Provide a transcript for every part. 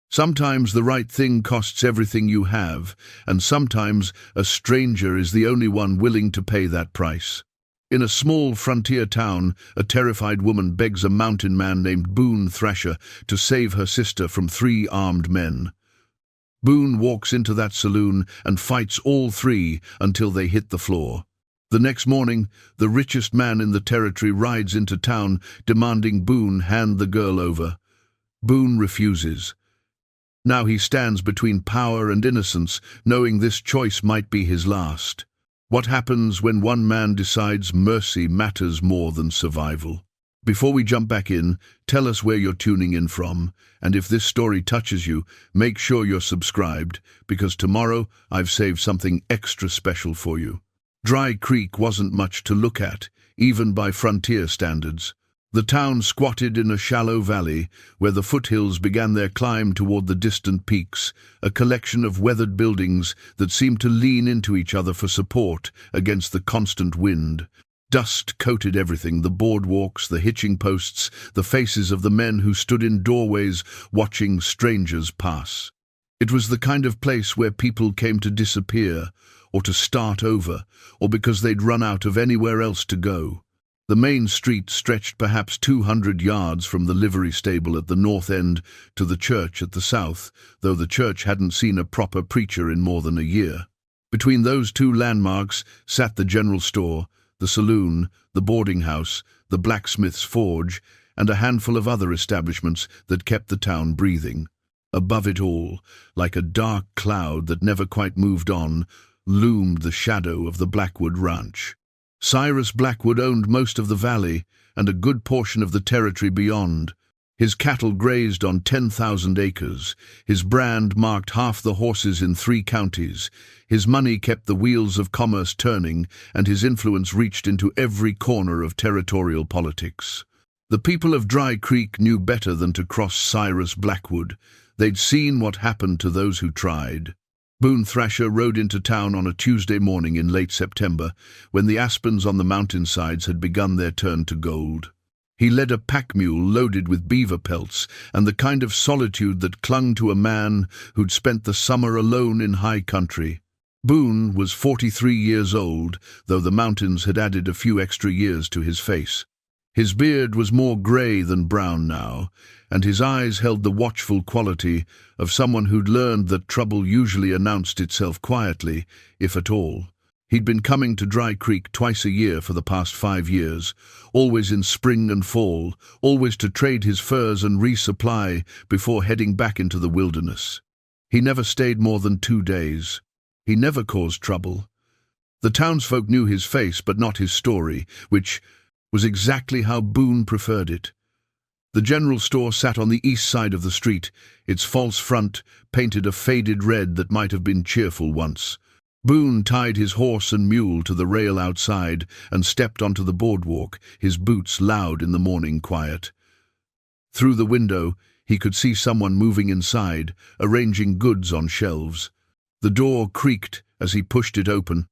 Sometimes the right thing costs everything you have, and sometimes a stranger is the only one willing to pay that price. In a small frontier town, a terrified woman begs a mountain man named Boone Thrasher to save her sister from 3 armed men. Boone walks into that saloon and fights all 3 until they hit the floor. The next morning, the richest man in the territory rides into town demanding Boone hand the girl over. Boone refuses. Now he stands between power and innocence, knowing this choice might be his last. What happens when one man decides mercy matters more than survival? Before we jump back in, tell us where you're tuning in from, and if this story touches you, make sure you're subscribed, because tomorrow I've saved something extra special for you. Dry Creek wasn't much to look at, even by frontier standards. The town squatted in a shallow valley, where the foothills began their climb toward the distant peaks, a collection of weathered buildings that seemed to lean into each other for support against the constant wind. Dust coated everything, the boardwalks, the hitching posts, the faces of the men who stood in doorways watching strangers pass. It was the kind of place where people came to disappear, or to start over, or because they'd run out of anywhere else to go. The main street stretched perhaps 200 yards from the livery stable at the north end to the church at the south, though the church hadn't seen a proper preacher in more than a year. Between those 2 landmarks sat the general store, the saloon, the boarding house, the blacksmith's forge, and a handful of other establishments that kept the town breathing. Above it all, like a dark cloud that never quite moved on, loomed the shadow of the Blackwood Ranch. Cyrus Blackwood owned most of the valley and a good portion of the territory beyond. His cattle grazed on 10,000 acres. His brand marked half the horses in 3 counties. His money kept the wheels of commerce turning, and his influence reached into every corner of territorial politics. The people of Dry Creek knew better than to cross Cyrus Blackwood. They'd seen what happened to those who tried. Boone Thrasher rode into town on a Tuesday morning in late September, when the aspens on the mountainsides had begun their turn to gold. He led a pack mule loaded with beaver pelts and the kind of solitude that clung to a man who'd spent the summer alone in high country. Boone was 43 years old, though the mountains had added a few extra years to his face. His beard was more grey than brown now, and his eyes held the watchful quality of someone who'd learned that trouble usually announced itself quietly, if at all. He'd been coming to Dry Creek twice a year for the past 5 years, always in spring and fall, always to trade his furs and resupply before heading back into the wilderness. He never stayed more than 2 days. He never caused trouble. The townsfolk knew his face but not his story, which was exactly how Boone preferred it. The general store sat on the east side of the street, its false front painted a faded red that might have been cheerful once. Boone tied his horse and mule to the rail outside and stepped onto the boardwalk, his boots loud in the morning quiet. Through the window, he could see someone moving inside, arranging goods on shelves. The door creaked as he pushed it open.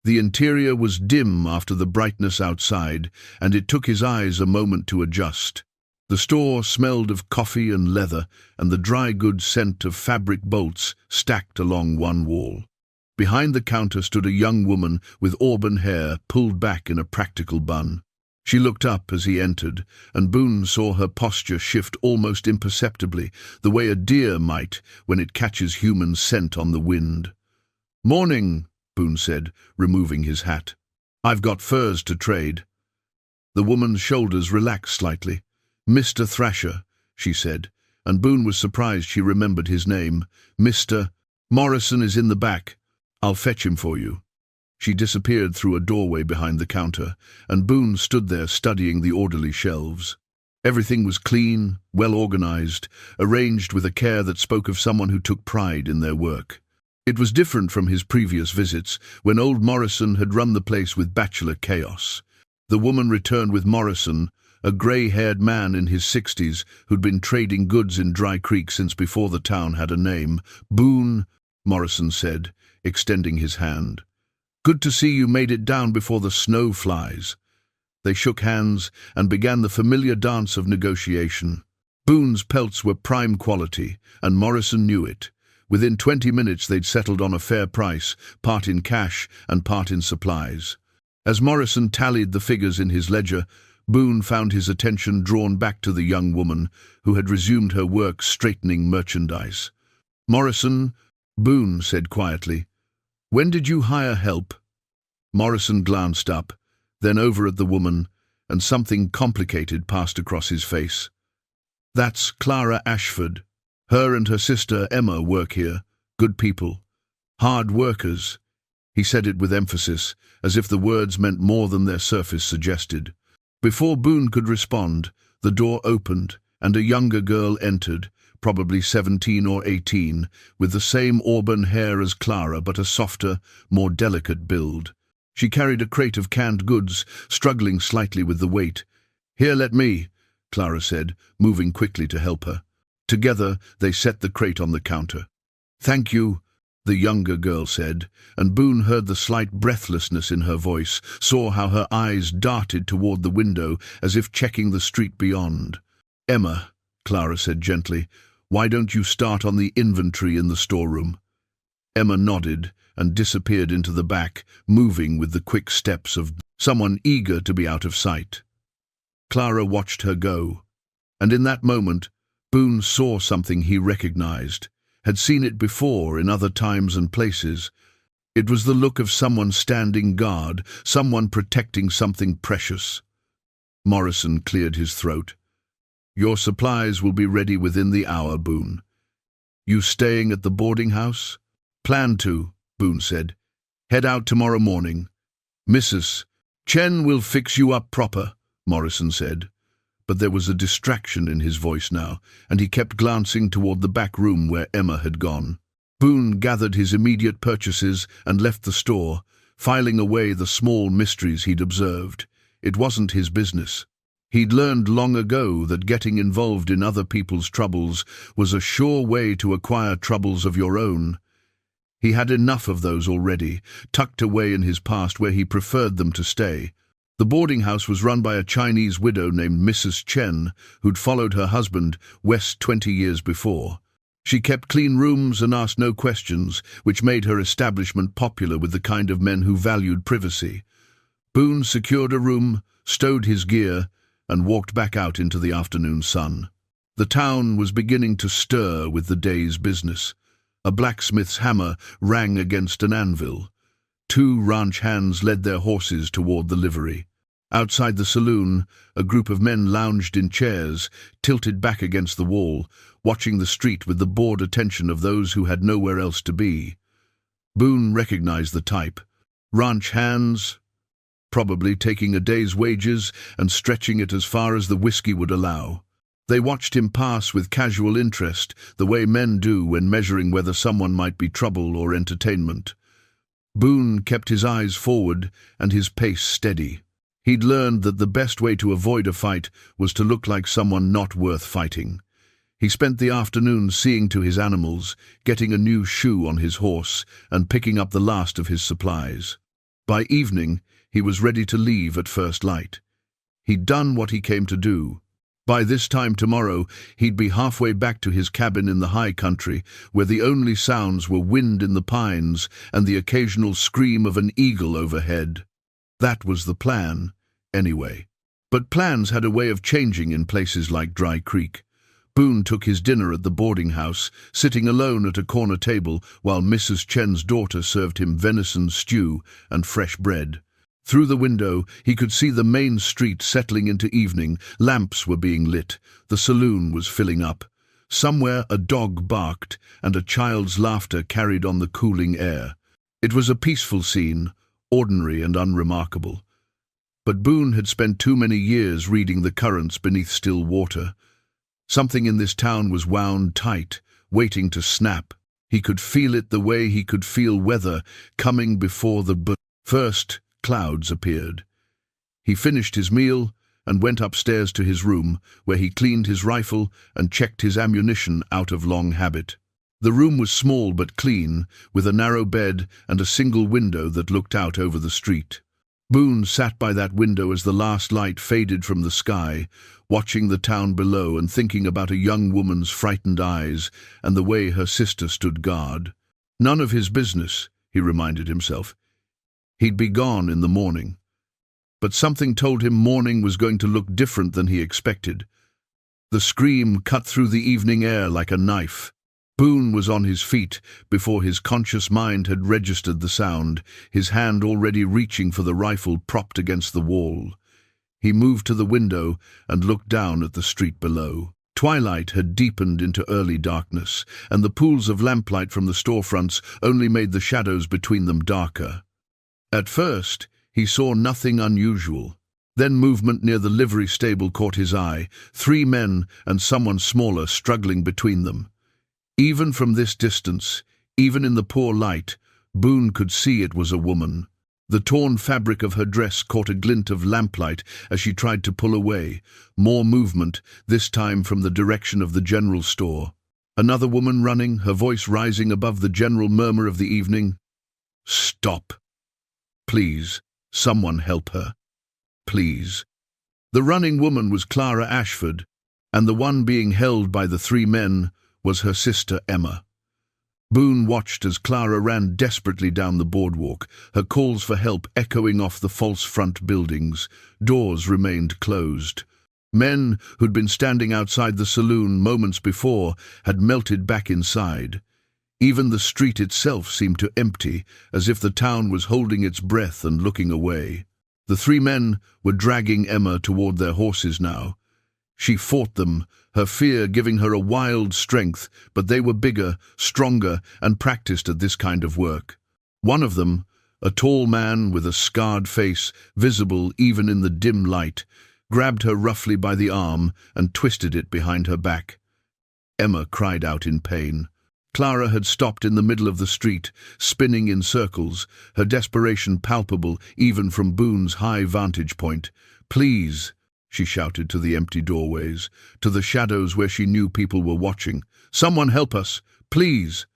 The interior was dim after the brightness outside, and it took his eyes a moment to adjust. The store smelled of coffee and leather, and the dry goods scent of fabric bolts stacked along one wall. Behind the counter stood a young woman with auburn hair pulled back in a practical bun. She looked up as he entered, and Boone saw her posture shift almost imperceptibly, the way a deer might when it catches human scent on the wind. "Morning," Boone said, removing his hat. "I've got furs to trade." The woman's shoulders relaxed slightly. "Mr. Thrasher," she said, and Boone was surprised she remembered his name. "Mr. Morrison is in the back. I'll fetch him for you." She disappeared through a doorway behind the counter, and Boone stood there studying the orderly shelves. Everything was clean, well organized, arranged with a care that spoke of someone who took pride in their work. It was different from his previous visits, when old Morrison had run the place with bachelor chaos. The woman returned with Morrison, a grey-haired man in his 60s who'd been trading goods in Dry Creek since before the town had a name. "Boone," Morrison said, extending his hand. "Good to see you made it down before the snow flies." They shook hands and began the familiar dance of negotiation. Boone's pelts were prime quality, and Morrison knew it. Within 20 minutes they'd settled on a fair price, part in cash and part in supplies. As Morrison tallied the figures in his ledger, Boone found his attention drawn back to the young woman who had resumed her work straightening merchandise. "Morrison," Boone said quietly, "when did you hire help?" Morrison glanced up, then over at the woman, and something complicated passed across his face. "That's Clara Ashford. Her and her sister Emma work here. Good people. Hard workers." He said it with emphasis, as if the words meant more than their surface suggested. Before Boone could respond, the door opened, and a younger girl entered, probably 17 or 18, with the same auburn hair as Clara but a softer, more delicate build. She carried a crate of canned goods, struggling slightly with the weight. "Here, let me," Clara said, moving quickly to help her. Together, they set the crate on the counter. "Thank you," the younger girl said, and Boone heard the slight breathlessness in her voice, saw how her eyes darted toward the window as if checking the street beyond. "Emma," Clara said gently, "why don't you start on the inventory in the storeroom?" Emma nodded and disappeared into the back, moving with the quick steps of someone eager to be out of sight. Clara watched her go, and in that moment, Boone saw something he recognized, had seen it before in other times and places. It was the look of someone standing guard, someone protecting something precious. Morrison cleared his throat. "Your supplies will be ready within the hour, Boone." "You staying at the boarding house?" "Plan to," Boone said. "Head out tomorrow morning." "Mrs. Chen will fix you up proper," Morrison said. But there was a distraction in his voice now, and he kept glancing toward the back room where Emma had gone. Boone gathered his immediate purchases and left the store, filing away the small mysteries he'd observed. It wasn't his business. He'd learned long ago that getting involved in other people's troubles was a sure way to acquire troubles of your own. He had enough of those already, tucked away in his past where he preferred them to stay. The boarding house was run by a Chinese widow named Mrs. Chen, who'd followed her husband west 20 years before. She kept clean rooms and asked no questions, which made her establishment popular with the kind of men who valued privacy. Boone secured a room, stowed his gear, and walked back out into the afternoon sun. The town was beginning to stir with the day's business. A blacksmith's hammer rang against an anvil. 2 ranch hands led their horses toward the livery. Outside the saloon, a group of men lounged in chairs, tilted back against the wall, watching the street with the bored attention of those who had nowhere else to be. Boone recognized the type. Ranch hands, probably taking a day's wages and stretching it as far as the whiskey would allow. They watched him pass with casual interest, the way men do when measuring whether someone might be trouble or entertainment. Boone kept his eyes forward and his pace steady. He'd learned that the best way to avoid a fight was to look like someone not worth fighting. He spent the afternoon seeing to his animals, getting a new shoe on his horse, and picking up the last of his supplies. By evening, he was ready to leave at first light. He'd done what he came to do. By this time tomorrow, he'd be halfway back to his cabin in the high country, where the only sounds were wind in the pines and the occasional scream of an eagle overhead. That was the plan, anyway. But plans had a way of changing in places like Dry Creek. Boone took his dinner at the boarding house, sitting alone at a corner table while Mrs. Chen's daughter served him venison stew and fresh bread. Through the window, he could see the main street settling into evening. Lamps were being lit. The saloon was filling up. Somewhere a dog barked, and a child's laughter carried on the cooling air. It was a peaceful scene, ordinary and unremarkable. But Boone had spent too many years reading the currents beneath still water. Something in this town was wound tight, waiting to snap. He could feel it the way he could feel weather coming before the first clouds appeared. He finished his meal and went upstairs to his room, where he cleaned his rifle and checked his ammunition out of long habit. The room was small but clean, with a narrow bed and a single window that looked out over the street. Boone sat by that window as the last light faded from the sky, watching the town below and thinking about a young woman's frightened eyes and the way her sister stood guard. None of his business, he reminded himself. He'd be gone in the morning. But something told him morning was going to look different than he expected. The scream cut through the evening air like a knife. Boone was on his feet before his conscious mind had registered the sound, his hand already reaching for the rifle propped against the wall. He moved to the window and looked down at the street below. Twilight had deepened into early darkness, and the pools of lamplight from the storefronts only made the shadows between them darker. At first, he saw nothing unusual. Then movement near the livery stable caught his eye, 3 men and someone smaller struggling between them. Even from this distance, even in the poor light, Boone could see it was a woman. The torn fabric of her dress caught a glint of lamplight as she tried to pull away. More movement, this time from the direction of the general store. Another woman running, her voice rising above the general murmur of the evening. "Stop. Please, someone help her. Please." The running woman was Clara Ashford, and the one being held by the 3 men was her sister Emma. Boone watched as Clara ran desperately down the boardwalk, her calls for help echoing off the false front buildings. Doors remained closed. Men who'd been standing outside the saloon moments before had melted back inside. Even the street itself seemed to empty, as if the town was holding its breath and looking away. The 3 men were dragging Emma toward their horses now. She fought them, her fear giving her a wild strength, but they were bigger, stronger, and practiced at this kind of work. One of them, a tall man with a scarred face, visible even in the dim light, grabbed her roughly by the arm and twisted it behind her back. Emma cried out in pain. Clara had stopped in the middle of the street, spinning in circles, her desperation palpable even from Boone's high vantage point. "Please," she shouted to the empty doorways, to the shadows where she knew people were watching. "Someone help us, please."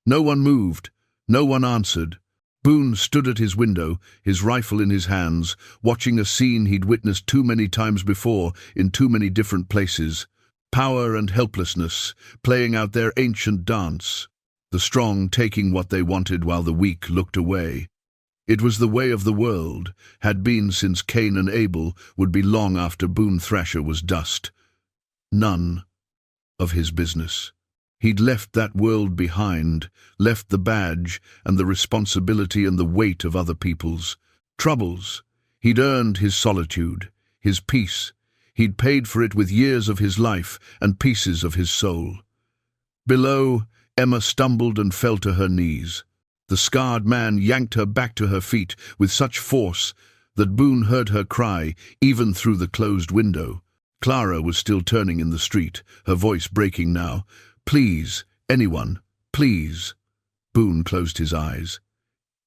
No one moved, no one answered. Boone stood at his window, his rifle in his hands, watching a scene he'd witnessed too many times before in too many different places. Power and helplessness, playing out their ancient dance. The strong taking what they wanted while the weak looked away. It was the way of the world, had been since Cain and Abel, would be long after Boone Thrasher was dust. None of his business. He'd left that world behind, left the badge and the responsibility and the weight of other people's troubles. He'd earned his solitude, his peace. He'd paid for it with years of his life and pieces of his soul. Below, Emma stumbled and fell to her knees. The scarred man yanked her back to her feet with such force that Boone heard her cry, even through the closed window. Clara was still turning in the street, her voice breaking now. "Please, anyone, please." Boone closed his eyes.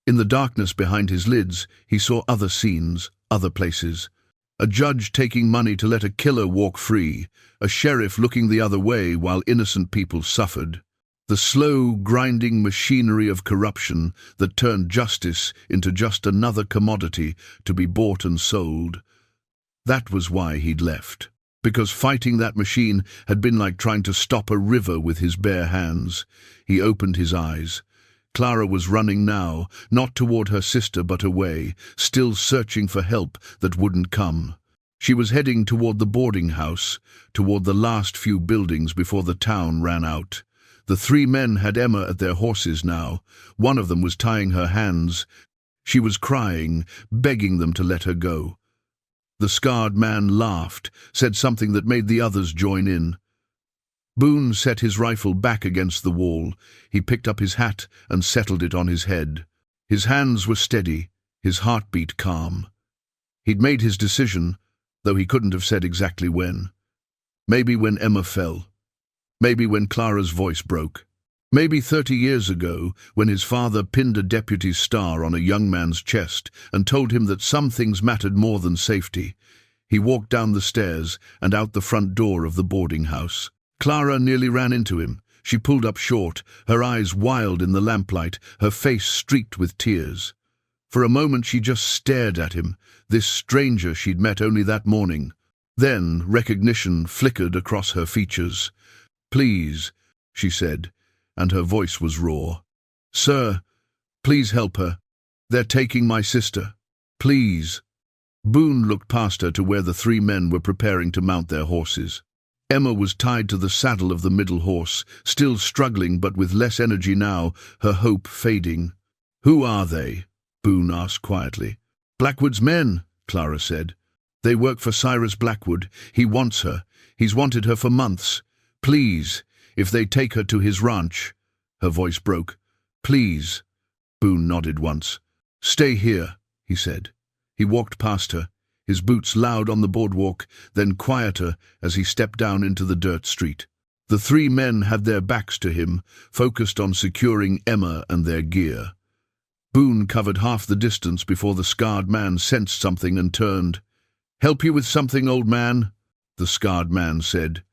In the darkness behind his lids, he saw other scenes, other places. A judge taking money to let a killer walk free, a sheriff looking the other way while innocent people suffered. The slow, grinding machinery of corruption that turned justice into just another commodity to be bought and sold. That was why he'd left. Because fighting that machine had been like trying to stop a river with his bare hands. He opened his eyes. Clara was running now, not toward her sister but away, still searching for help that wouldn't come. She was heading toward the boarding house, toward the last few buildings before the town ran out. The 3 men had Emma at their horses now. One of them was tying her hands. She was crying, begging them to let her go. The scarred man laughed, said something that made the others join in. Boone set his rifle back against the wall. He picked up his hat and settled it on his head. His hands were steady, his heartbeat calm. He'd made his decision, though he couldn't have said exactly when. Maybe when Emma fell. Maybe when Clara's voice broke. Maybe 30 years ago, when his father pinned a deputy's star on a young man's chest and told him that some things mattered more than safety. He walked down the stairs and out the front door of the boarding house. Clara nearly ran into him. She pulled up short, her eyes wild in the lamplight, her face streaked with tears. For a moment she just stared at him, this stranger she'd met only that morning. Then recognition flickered across her features. "Please," she said, and her voice was raw. "Sir, please help her. They're taking my sister. Please." Boone looked past her to where the three men were preparing to mount their horses. Emma was tied to the saddle of the middle horse, still struggling but with less energy now, her hope fading. "Who are they?" Boone asked quietly. "Blackwood's men," Clara said. "They work for Cyrus Blackwood. He wants her. He's wanted her for months. Please, if they take her to his ranch." Her voice broke. "Please." Boone nodded once. "Stay here," he said. He walked past her, his boots loud on the boardwalk, then quieter as he stepped down into the dirt street. The three men had their backs to him, focused on securing Emma and their gear. Boone covered half the distance before the scarred man sensed something and turned. "Help you with something, old man?" the scarred man said.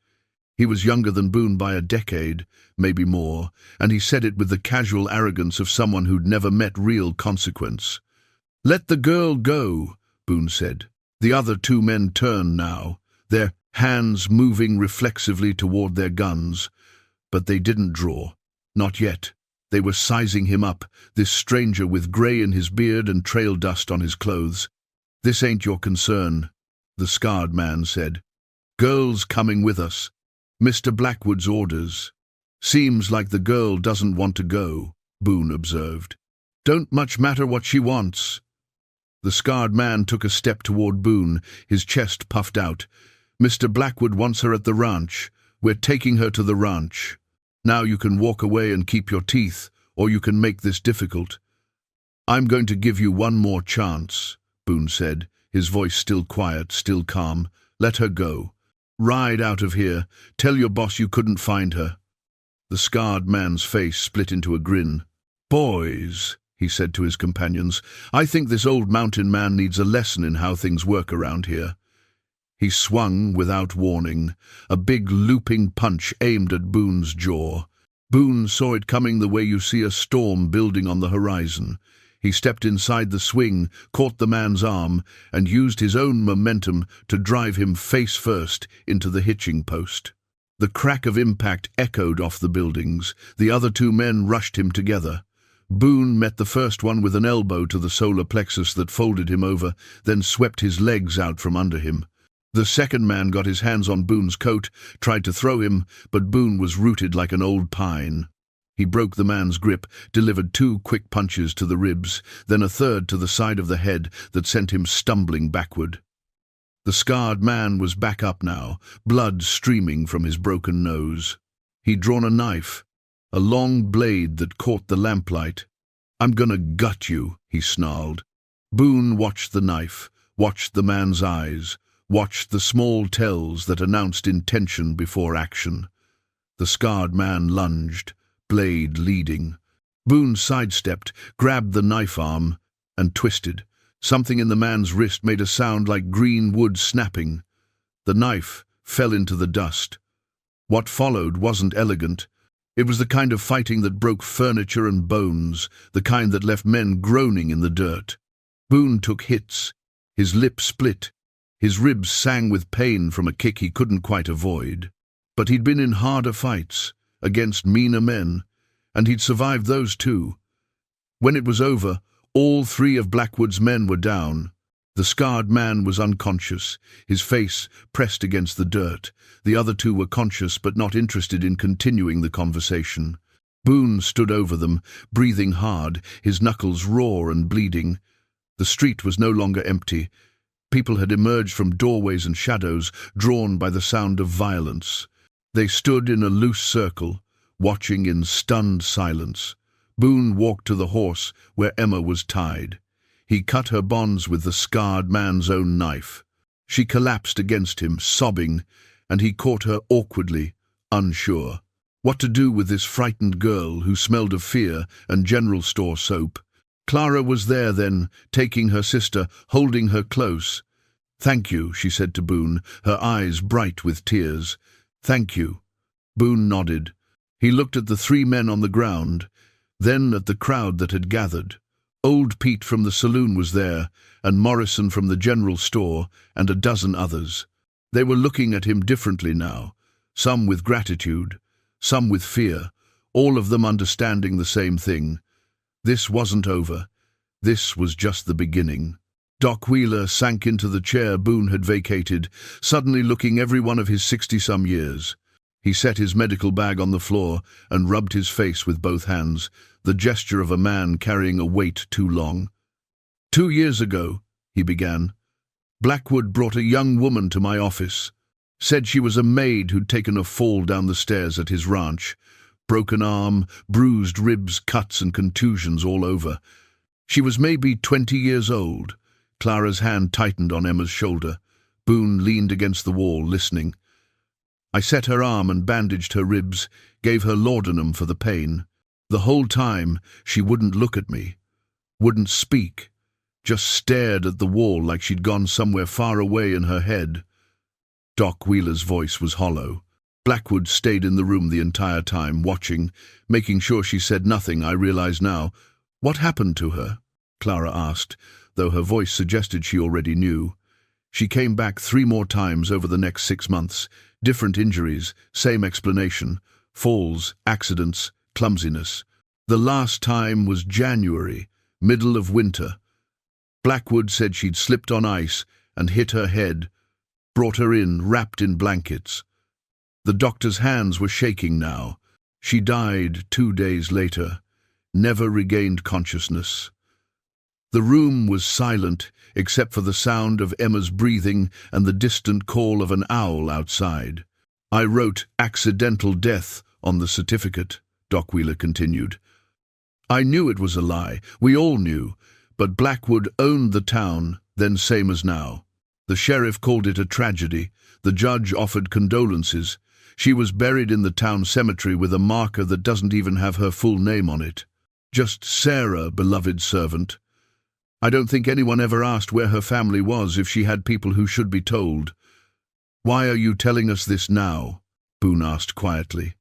He was younger than Boone by a decade, maybe more, and he said it with the casual arrogance of someone who'd never met real consequence. "Let the girl go," Boone said. The other two men turned now, their hands moving reflexively toward their guns. But they didn't draw. Not yet. They were sizing him up, this stranger with grey in his beard and trail dust on his clothes. "This ain't your concern," the scarred man said. "Girl's coming with us. Mr. Blackwood's orders." "Seems like the girl doesn't want to go," Boone observed. "Don't much matter what she wants." The scarred man took a step toward Boone, his chest puffed out. "Mr. Blackwood wants her at the ranch. We're taking her to the ranch. Now you can walk away and keep your teeth, or you can make this difficult." "I'm going to give you one more chance," Boone said, his voice still quiet, still calm. "Let her go. Ride out of here. Tell your boss you couldn't find her." The scarred man's face split into a grin. "Boys," he said to his companions, "I think this old mountain man needs a lesson in how things work around here." He swung without warning, a big looping punch aimed at Boone's jaw. Boone saw it coming the way you see a storm building on the horizon. He stepped inside the swing, caught the man's arm, and used his own momentum to drive him face first into the hitching post. The crack of impact echoed off the buildings. The other two men rushed him together. Boone met the first one with an elbow to the solar plexus that folded him over, then swept his legs out from under him. The second man got his hands on Boone's coat, tried to throw him, but Boone was rooted like an old pine. He broke the man's grip, delivered two quick punches to the ribs, then a third to the side of the head that sent him stumbling backward. The scarred man was back up now, blood streaming from his broken nose. He'd drawn a knife, a long blade that caught the lamplight. "I'm gonna gut you," he snarled. Boone watched the knife, watched the man's eyes, watched the small tells that announced intention before action. The scarred man lunged, blade leading. Boone sidestepped, grabbed the knife arm, and twisted. Something in the man's wrist made a sound like green wood snapping. The knife fell into the dust. What followed wasn't elegant. It was the kind of fighting that broke furniture and bones, the kind that left men groaning in the dirt. Boone took hits. His lip split. His ribs sang with pain from a kick he couldn't quite avoid. But he'd been in harder fights, against meaner men, and he'd survived those too. When it was over, all three of Blackwood's men were down. The scarred man was unconscious, his face pressed against the dirt. The other two were conscious but not interested in continuing the conversation. Boone stood over them, breathing hard, his knuckles raw and bleeding. The street was no longer empty. People had emerged from doorways and shadows, drawn by the sound of violence. They stood in a loose circle, watching in stunned silence. Boone walked to the horse where Emma was tied. He cut her bonds with the scarred man's own knife. She collapsed against him, sobbing, and he caught her awkwardly, unsure. What to do with this frightened girl who smelled of fear and general store soap? Clara was there then, taking her sister, holding her close. "Thank you," she said to Boone, her eyes bright with tears. "Thank you." Boone nodded. He looked at the three men on the ground, then at the crowd that had gathered. Old Pete from the saloon was there, and Morrison from the general store, and a dozen others. They were looking at him differently now, some with gratitude, some with fear, all of them understanding the same thing. This wasn't over. This was just the beginning. Doc Wheeler sank into the chair Boone had vacated, suddenly looking every one of his 60-some years. He set his medical bag on the floor and rubbed his face with both hands, the gesture of a man carrying a weight too long. 2 years ago, he began, Blackwood brought a young woman to my office. Said she was a maid who'd taken a fall down the stairs at his ranch. Broken arm, bruised ribs, cuts and contusions all over. She was maybe 20 years old. Clara's hand tightened on Emma's shoulder. Boone leaned against the wall, listening. I set her arm and bandaged her ribs, gave her laudanum for the pain. The whole time, she wouldn't look at me, wouldn't speak, just stared at the wall like she'd gone somewhere far away in her head. Doc Wheeler's voice was hollow. Blackwood stayed in the room the entire time, watching, making sure she said nothing. I realize now. What happened to her? Clara asked, though her voice suggested she already knew. She came back 3 more times over the next 6 months. Different injuries, same explanation. Falls, accidents, clumsiness. The last time was January, middle of winter. Blackwood said she'd slipped on ice and hit her head, brought her in, wrapped in blankets. The doctor's hands were shaking now. She died 2 days later, never regained consciousness. The room was silent, except for the sound of Emma's breathing and the distant call of an owl outside. I wrote accidental death on the certificate, Doc Wheeler continued. I knew it was a lie, we all knew, but Blackwood owned the town, then same as now. The sheriff called it a tragedy. The judge offered condolences. She was buried in the town cemetery with a marker that doesn't even have her full name on it. Just Sarah, beloved servant. I don't think anyone ever asked where her family was if she had people who should be told. Why are you telling us this now? Boone asked quietly.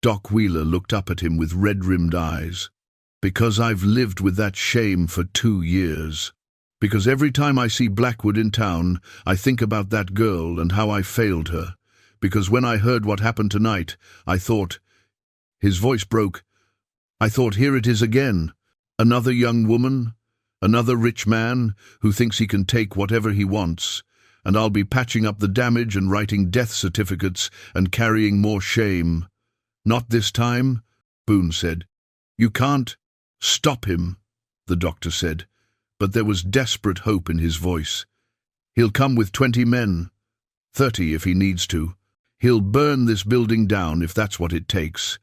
Doc Wheeler looked up at him with red-rimmed eyes. Because I've lived with that shame for 2 years. Because every time I see Blackwood in town, I think about that girl and how I failed her. Because when I heard what happened tonight, I thought... His voice broke. I thought, here it is again. Another young woman, another rich man who thinks he can take whatever he wants, and I'll be patching up the damage and writing death certificates and carrying more shame. Not this time, Boone said. You can't stop him, the doctor said, but there was desperate hope in his voice. He'll come with 20 men, 30 if he needs to. He'll burn this building down if that's what it takes.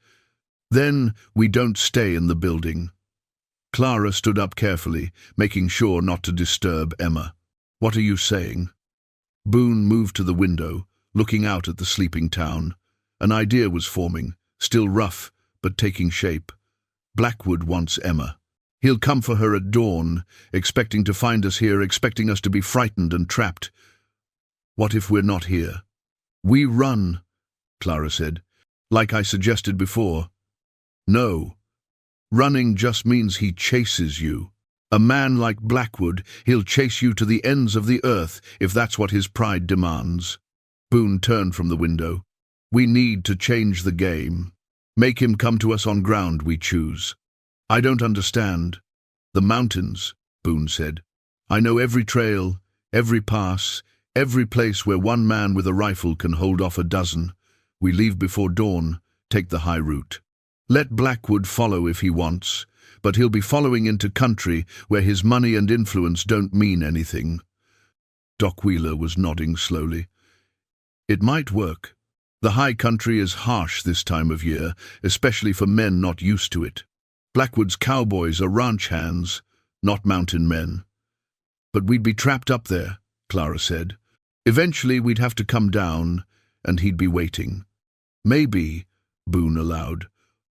Then we don't stay in the building. Clara stood up carefully, making sure not to disturb Emma. What are you saying? Boone moved to the window, looking out at the sleeping town. An idea was forming, still rough, but taking shape. Blackwood wants Emma. He'll come for her at dawn, expecting to find us here, expecting us to be frightened and trapped. What if we're not here? We run, Clara said, like I suggested before. No. Running just means he chases you. A man like Blackwood, he'll chase you to the ends of the earth if that's what his pride demands. Boone turned from the window. We need to change the game. Make him come to us on ground we choose. I don't understand. The mountains, Boone said. I know every trail, every pass, every place where one man with a rifle can hold off a dozen. We leave before dawn, take the high route. Let Blackwood follow if he wants, but he'll be following into country where his money and influence don't mean anything. Doc Wheeler was nodding slowly. It might work. The high country is harsh this time of year, especially for men not used to it. Blackwood's cowboys are ranch hands, not mountain men. But we'd be trapped up there, Clara said. Eventually we'd have to come down, and he'd be waiting. Maybe, Boone allowed,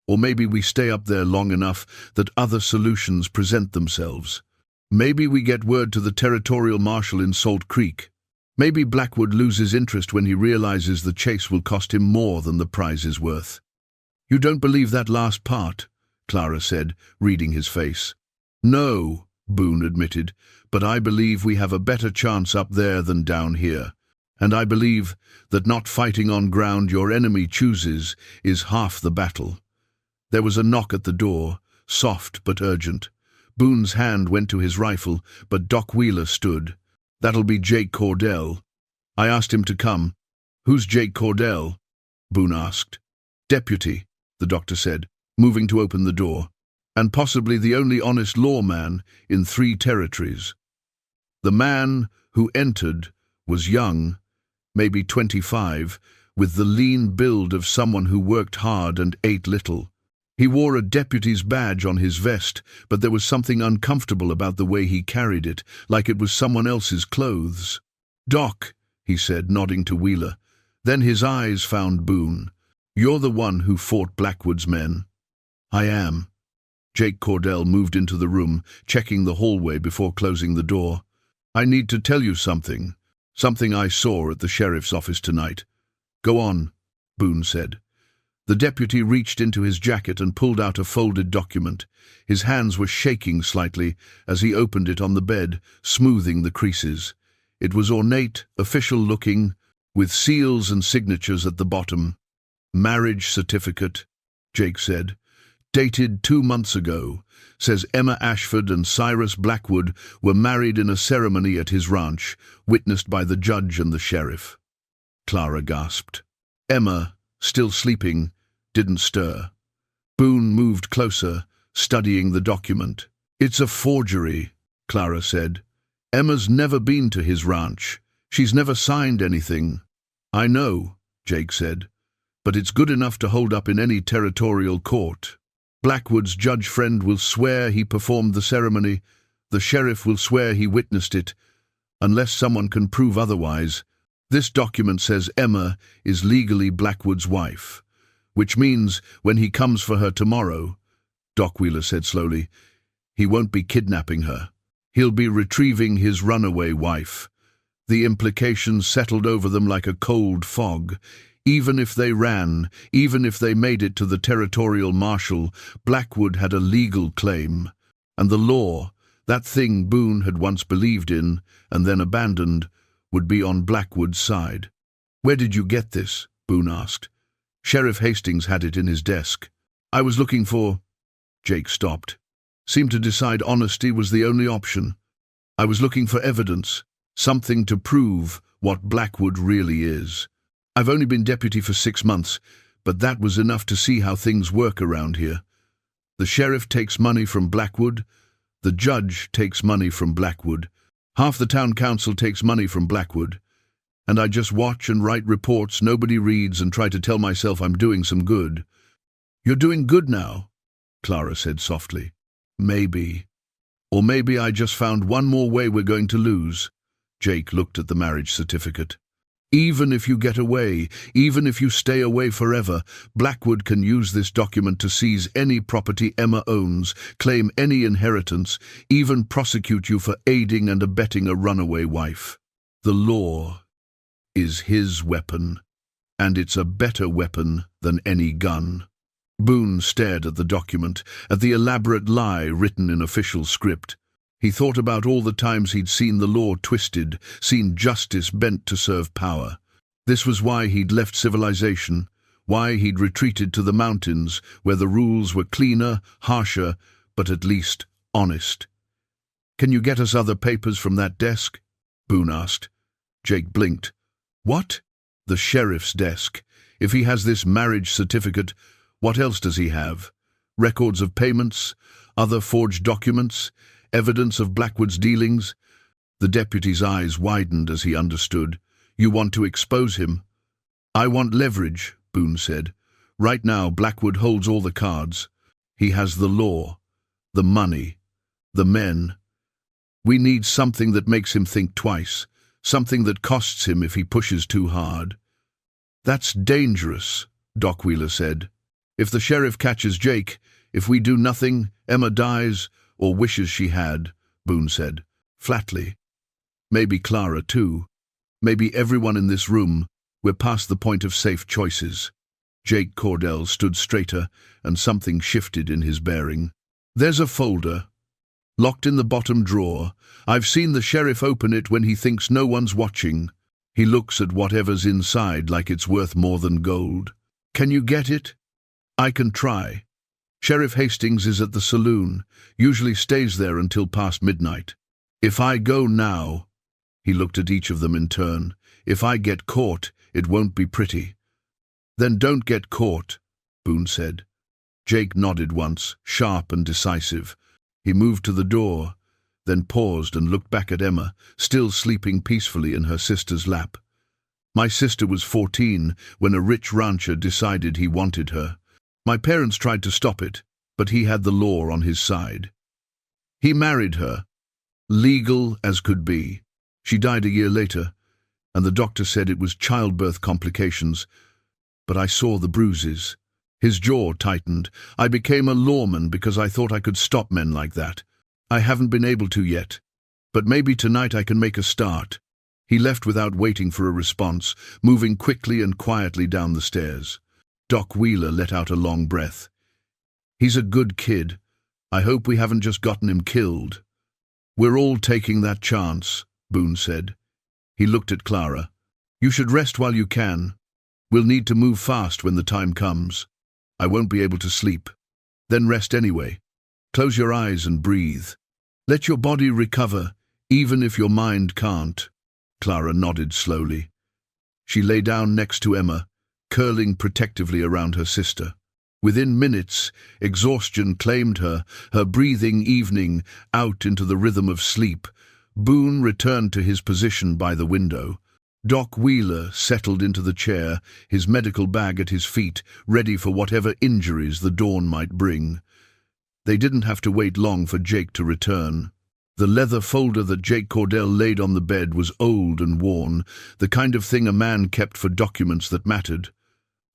or maybe we stay up there long enough that other solutions present themselves. Maybe we get word to the territorial marshal in Salt Creek. Maybe Blackwood loses interest when he realizes the chase will cost him more than the prize is worth. You don't believe that last part, Clara said, reading his face. No, Boone admitted, "but I believe we have a better chance up there than down here. And I believe that not fighting on ground your enemy chooses is half the battle." There was a knock at the door, soft but urgent. Boone's hand went to his rifle, but Doc Wheeler stood. "That'll be Jake Cordell. I asked him to come." "Who's Jake Cordell?" Boone asked. "Deputy," the doctor said, moving to open the door, "and possibly the only honest lawman in 3 territories." The man who entered was young, maybe 25, with the lean build of someone who worked hard and ate little. He wore a deputy's badge on his vest, but there was something uncomfortable about the way he carried it, like it was someone else's clothes. "Doc," he said, nodding to Wheeler. Then his eyes found Boone. "You're the one who fought Blackwood's men." "I am." Jake Cordell moved into the room, checking the hallway before closing the door. "I need to tell you something. Something I saw at the sheriff's office tonight." "Go on," Boone said. The deputy reached into his jacket and pulled out a folded document. His hands were shaking slightly as he opened it on the bed, smoothing the creases. It was ornate, official-looking, with seals and signatures at the bottom. "Marriage certificate," Jake said. "Dated 2 months ago. Says Emma Ashford and Cyrus Blackwood were married in a ceremony at his ranch, witnessed by the judge and the sheriff." Clara gasped. Emma, still sleeping, didn't stir. Boone moved closer, studying the document. "It's a forgery," Clara said. "Emma's never been to his ranch. She's never signed anything." "I know," Jake said, "but it's good enough to hold up in any territorial court. Blackwood's judge friend will swear he performed the ceremony. The sheriff will swear he witnessed it, unless someone can prove otherwise. This document says Emma is legally Blackwood's wife, which means when he comes for her tomorrow," Doc Wheeler said slowly, "he won't be kidnapping her. He'll be retrieving his runaway wife." The implications settled over them like a cold fog. Even if they ran, even if they made it to the territorial marshal, Blackwood had a legal claim. And the law, that thing Boone had once believed in and then abandoned, would be on Blackwood's side. "Where did you get this?" Boone asked. "Sheriff Hastings had it in his desk." "I was looking for—" Jake stopped. Seemed to decide honesty was the only option. "I was looking for evidence, something to prove what Blackwood really is. I've only been deputy for 6 months, but that was enough to see how things work around here. The sheriff takes money from Blackwood, the judge takes money from Blackwood, half the town council takes money from Blackwood, and I just watch and write reports nobody reads and try to tell myself I'm doing some good." "You're doing good now," Clara said softly. "Maybe. Or maybe I just found one more way we're going to lose." Jake looked at the marriage certificate. "Even if you get away, even if you stay away forever, Blackwood can use this document to seize any property Emma owns, claim any inheritance, even prosecute you for aiding and abetting a runaway wife. The law is his weapon, and it's a better weapon than any gun." Boone stared at the document, at the elaborate lie written in official script. He thought about all the times he'd seen the law twisted, seen justice bent to serve power. This was why he'd left civilization, why he'd retreated to the mountains, where the rules were cleaner, harsher, but at least honest. "Can you get us other papers from that desk?" Boone asked. Jake blinked. "What?" "The sheriff's desk. If he has this marriage certificate, what else does he have? Records of payments? Other forged documents? Evidence of Blackwood's dealings?" The deputy's eyes widened as he understood. "You want to expose him?" "I want leverage," Boone said. "Right now, Blackwood holds all the cards. He has the law, the money, the men. We need something that makes him think twice, something that costs him if he pushes too hard." "That's dangerous," Doc Wheeler said. "If the sheriff catches Jake, if we do nothing, Emma dies, or wishes she had," Boone said, flatly. "Maybe Clara too. Maybe everyone in this room. We're past the point of safe choices." Jake Cordell stood straighter, and something shifted in his bearing. "There's a folder." Locked in the bottom drawer. I've seen the sheriff open it when he thinks no one's watching. He looks at whatever's inside like it's worth more than gold. Can you get it? I can try. Sheriff Hastings is at the saloon, usually stays there until past midnight. If I go now, he looked at each of them in turn, if I get caught, it won't be pretty. Then don't get caught, Boone said. Jake nodded once, sharp and decisive. He moved to the door, then paused and looked back at Emma, still sleeping peacefully in her sister's lap. My sister was 14 when a rich rancher decided he wanted her. My parents tried to stop it, but he had the law on his side. He married her, legal as could be. She died a year later, and the doctor said it was childbirth complications, but I saw the bruises. His jaw tightened. I became a lawman because I thought I could stop men like that. I haven't been able to yet, but maybe tonight I can make a start. He left without waiting for a response, moving quickly and quietly down the stairs. Doc Wheeler let out a long breath. He's a good kid. I hope we haven't just gotten him killed. We're all taking that chance, Boone said. He looked at Clara. You should rest while you can. We'll need to move fast when the time comes. I won't be able to sleep. Then rest anyway. Close your eyes and breathe. Let your body recover, even if your mind can't. Clara nodded slowly. She lay down next to Emma, curling protectively around her sister. Within minutes, exhaustion claimed her, her breathing evening out into the rhythm of sleep. Boone returned to his position by the window. Doc Wheeler settled into the chair, his medical bag at his feet, ready for whatever injuries the dawn might bring. They didn't have to wait long for Jake to return. The leather folder that Jake Cordell laid on the bed was old and worn, the kind of thing a man kept for documents that mattered.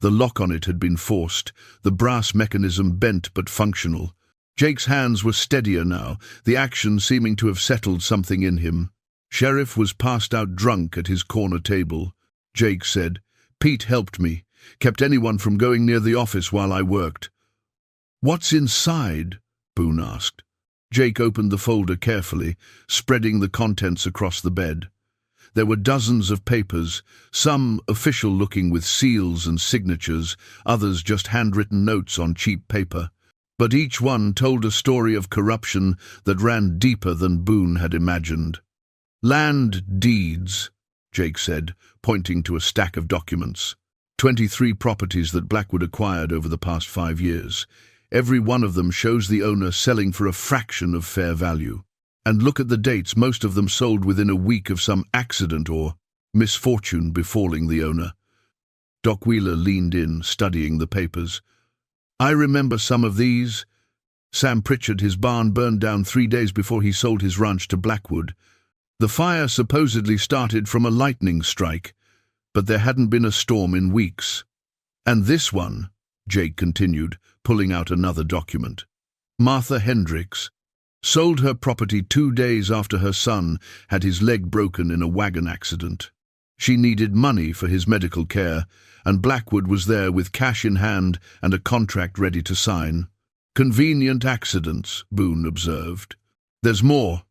The lock on it had been forced, the brass mechanism bent but functional. Jake's hands were steadier now, the action seeming to have settled something in him. Sheriff was passed out drunk at his corner table. Jake said, Pete helped me, kept anyone from going near the office while I worked. What's inside? Boone asked. Jake opened the folder carefully, spreading the contents across the bed. There were dozens of papers, some official-looking with seals and signatures, others just handwritten notes on cheap paper. But each one told a story of corruption that ran deeper than Boone had imagined. Land deeds, Jake said, pointing to a stack of documents. 23 properties that Blackwood acquired over the past 5 years. Every one of them shows the owner selling for a fraction of fair value. And look at the dates, most of them sold within a week of some accident or misfortune befalling the owner. Doc Wheeler leaned in, studying the papers. I remember some of these. Sam Pritchard, his barn burned down 3 days before he sold his ranch to Blackwood. The fire supposedly started from a lightning strike, but there hadn't been a storm in weeks. And this one, Jake continued, pulling out another document. Martha Hendricks sold her property 2 days after her son had his leg broken in a wagon accident. She needed money for his medical care, and Blackwood was there with cash in hand and a contract ready to sign. Convenient accidents, Boone observed. There's more.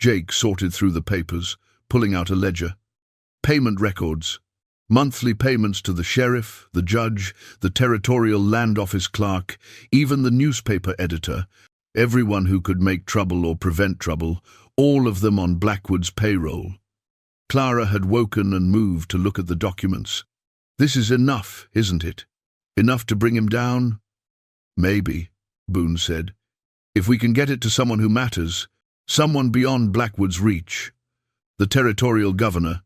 Jake sorted through the papers, pulling out a ledger. Payment records. Monthly payments to the sheriff, the judge, the territorial land office clerk, even the newspaper editor, everyone who could make trouble or prevent trouble, all of them on Blackwood's payroll. Clara had woken and moved to look at the documents. This is enough, isn't it? Enough to bring him down? Maybe, Boone said. If we can get it to someone who matters, someone beyond Blackwood's reach. The territorial governor,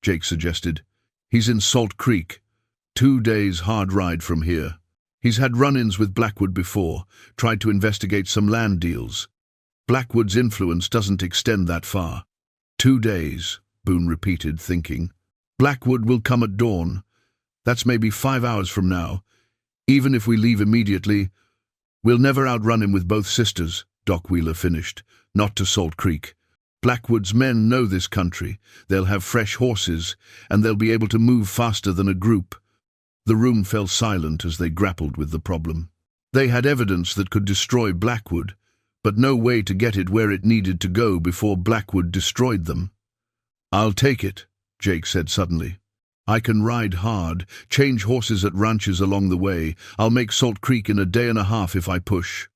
Jake suggested. He's in Salt Creek, 2 days hard ride from here. He's had run-ins with Blackwood before, tried to investigate some land deals. Blackwood's influence doesn't extend that far. 2 days, Boone repeated, thinking. Blackwood will come at dawn. That's maybe 5 hours from now. Even if we leave immediately, we'll never outrun him with both sisters, Doc Wheeler finished. Not to Salt Creek. Blackwood's men know this country. They'll have fresh horses, and they'll be able to move faster than a group. The room fell silent as they grappled with the problem. They had evidence that could destroy Blackwood, but no way to get it where it needed to go before Blackwood destroyed them. "I'll take it," Jake said suddenly. "I can ride hard, change horses at ranches along the way. I'll make Salt Creek in a day and a half if I push."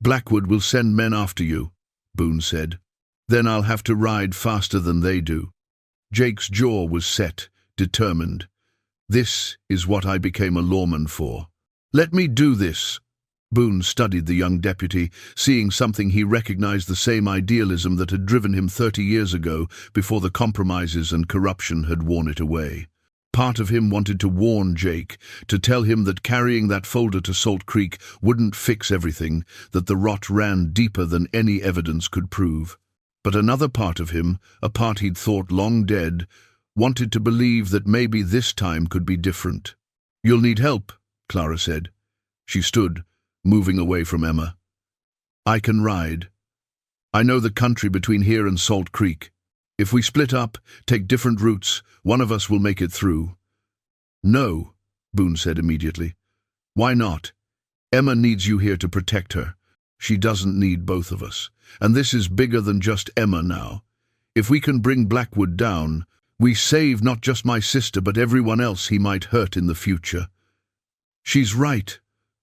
"Blackwood will send men after you," Boone said. "Then I'll have to ride faster than they do." Jake's jaw was set, determined. "This is what I became a lawman for. Let me do this." Boone studied the young deputy, seeing something he recognized, the same idealism that had driven him 30 years ago, before the compromises and corruption had worn it away. Part of him wanted to warn Jake, to tell him that carrying that folder to Salt Creek wouldn't fix everything, that the rot ran deeper than any evidence could prove. But another part of him, a part he'd thought long dead, wanted to believe that maybe this time could be different. "You'll need help," Clara said. She stood, moving away from Emma. "I can ride. I know the country between here and Salt Creek. If we split up, take different routes, one of us will make it through." "No," Boone said immediately. "Why not? Emma needs you here to protect her. She doesn't need both of us. And this is bigger than just Emma now. If we can bring Blackwood down, we save not just my sister but everyone else he might hurt in the future." "She's right,"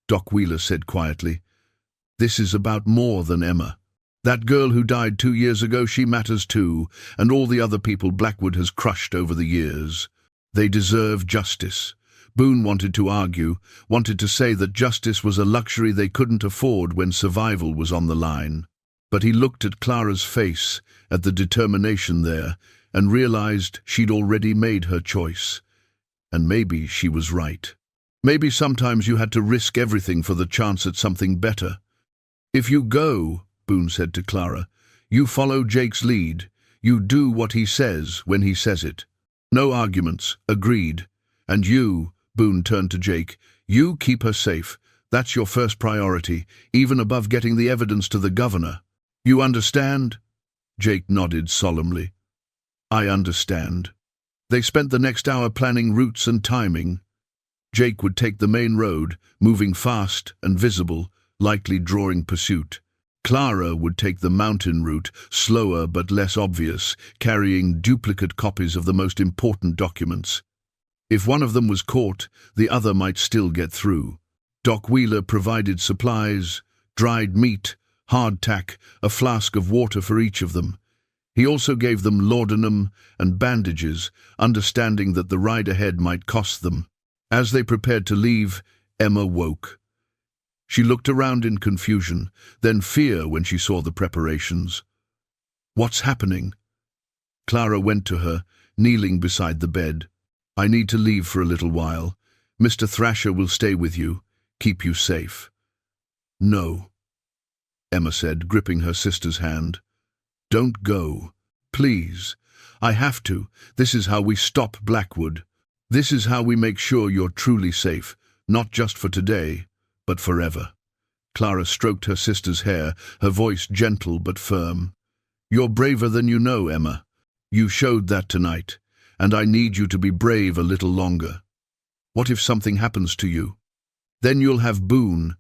Doc Wheeler said quietly. "This is about more than Emma. That girl who died 2 years ago, she matters too, and all the other people Blackwood has crushed over the years. They deserve justice." Boone wanted to argue, wanted to say that justice was a luxury they couldn't afford when survival was on the line. But he looked at Clara's face, at the determination there, and realized she'd already made her choice. And maybe she was right. Maybe sometimes you had to risk everything for the chance at something better. "If you go," Boone said to Clara, "you follow Jake's lead. You do what he says when he says it. No arguments, agreed. And you," Boone turned to Jake, "you keep her safe. That's your first priority, even above getting the evidence to the governor. You understand?" Jake nodded solemnly. "I understand." They spent the next hour planning routes and timing. Jake would take the main road, moving fast and visible, likely drawing pursuit. Clara would take the mountain route, slower but less obvious, carrying duplicate copies of the most important documents. If one of them was caught, the other might still get through. Doc Wheeler provided supplies, dried meat, hardtack, a flask of water for each of them. He also gave them laudanum and bandages, understanding that the ride ahead might cost them. As they prepared to leave, Emma woke. She looked around in confusion, then fear when she saw the preparations. "What's happening?" Clara went to her, kneeling beside the bed. "I need to leave for a little while. Mr. Thrasher will stay with you, keep you safe." "No," Emma said, gripping her sister's hand. "Don't go. Please. I have to. This is how we stop Blackwood. This is how we make sure you're truly safe, not just for today, but forever." Clara stroked her sister's hair, her voice gentle but firm. "You're braver than you know, Emma. You showed that tonight, and I need you to be brave a little longer. What if something happens to you? Then you'll have Boone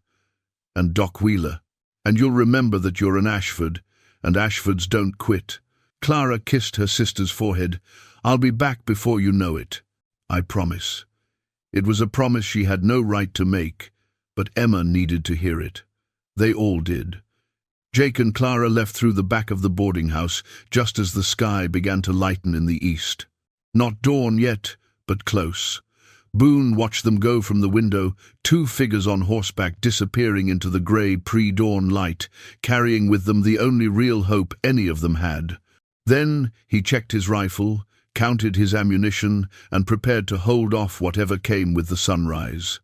and Doc Wheeler, and you'll remember that you're an Ashford, and Ashfords don't quit." Clara kissed her sister's forehead. "I'll be back before you know it. I promise." It was a promise she had no right to make, but Emma needed to hear it. They all did. Jake and Clara left through the back of the boarding house, just as the sky began to lighten in the east. Not dawn yet, but close. Boone watched them go from the window, 2 figures on horseback disappearing into the grey pre-dawn light, carrying with them the only real hope any of them had. Then he checked his rifle, counted his ammunition, and prepared to hold off whatever came with the sunrise.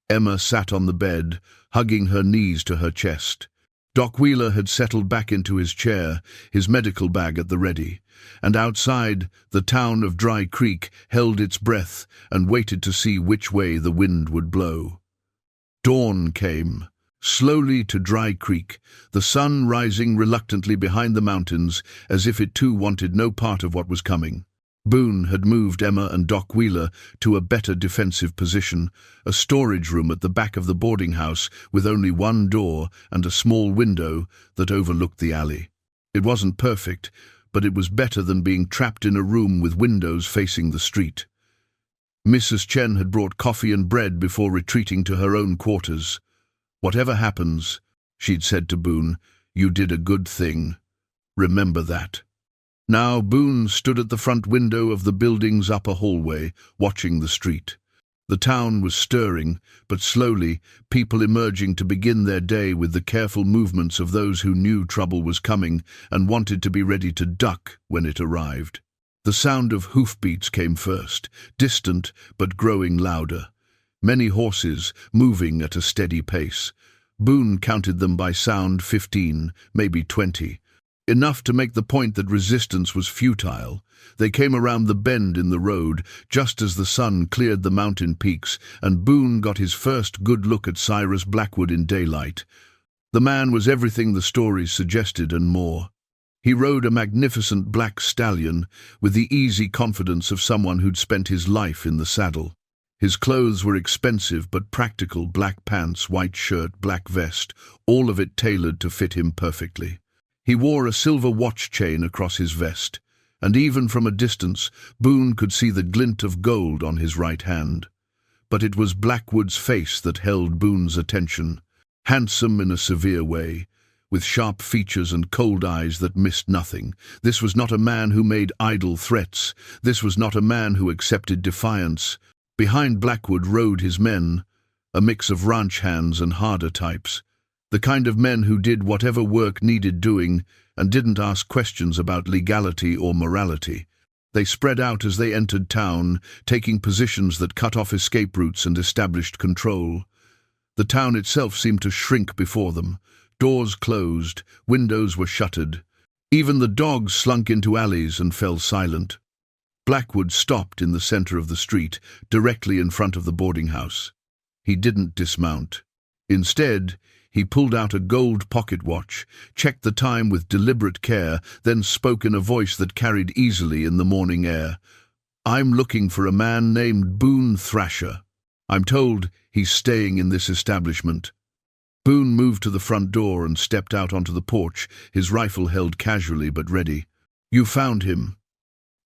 Emma sat on the bed, hugging her knees to her chest. Doc Wheeler had settled back into his chair, his medical bag at the ready, and outside, the town of Dry Creek held its breath and waited to see which way the wind would blow. Dawn came, slowly to Dry Creek, the sun rising reluctantly behind the mountains, as if it too wanted no part of what was coming. Boone had moved Emma and Doc Wheeler to a better defensive position, a storage room at the back of the boarding house with only one door and a small window that overlooked the alley. It wasn't perfect, but it was better than being trapped in a room with windows facing the street. Mrs. Chen had brought coffee and bread before retreating to her own quarters. "Whatever happens," she'd said to Boone, "you did a good thing. Remember that." Now Boone stood at the front window of the building's upper hallway, watching the street. The town was stirring, but slowly, people emerging to begin their day with the careful movements of those who knew trouble was coming and wanted to be ready to duck when it arrived. The sound of hoofbeats came first, distant but growing louder. Many horses, moving at a steady pace. Boone counted them by sound 15, maybe 20. Enough to make the point that resistance was futile. They came around the bend in the road, just as the sun cleared the mountain peaks, and Boone got his first good look at Cyrus Blackwood in daylight. The man was everything the stories suggested and more. He rode a magnificent black stallion, with the easy confidence of someone who'd spent his life in the saddle. His clothes were expensive but practical: black pants, white shirt, black vest, all of it tailored to fit him perfectly. He wore a silver watch chain across his vest, and even from a distance Boone could see the glint of gold on his right hand. But it was Blackwood's face that held Boone's attention, handsome in a severe way, with sharp features and cold eyes that missed nothing. This was not a man who made idle threats. This was not a man who accepted defiance. Behind Blackwood rode his men, a mix of ranch hands and harder types. The kind of men who did whatever work needed doing and didn't ask questions about legality or morality. They spread out as they entered town, taking positions that cut off escape routes and established control. The town itself seemed to shrink before them. Doors closed, windows were shuttered. Even the dogs slunk into alleys and fell silent. Blackwood stopped in the center of the street, directly in front of the boarding house. He didn't dismount. Instead, he pulled out a gold pocket watch, checked the time with deliberate care, then spoke in a voice that carried easily in the morning air. "I'm looking for a man named Boone Thrasher. I'm told he's staying in this establishment." Boone moved to the front door and stepped out onto the porch, his rifle held casually but ready. "You found him."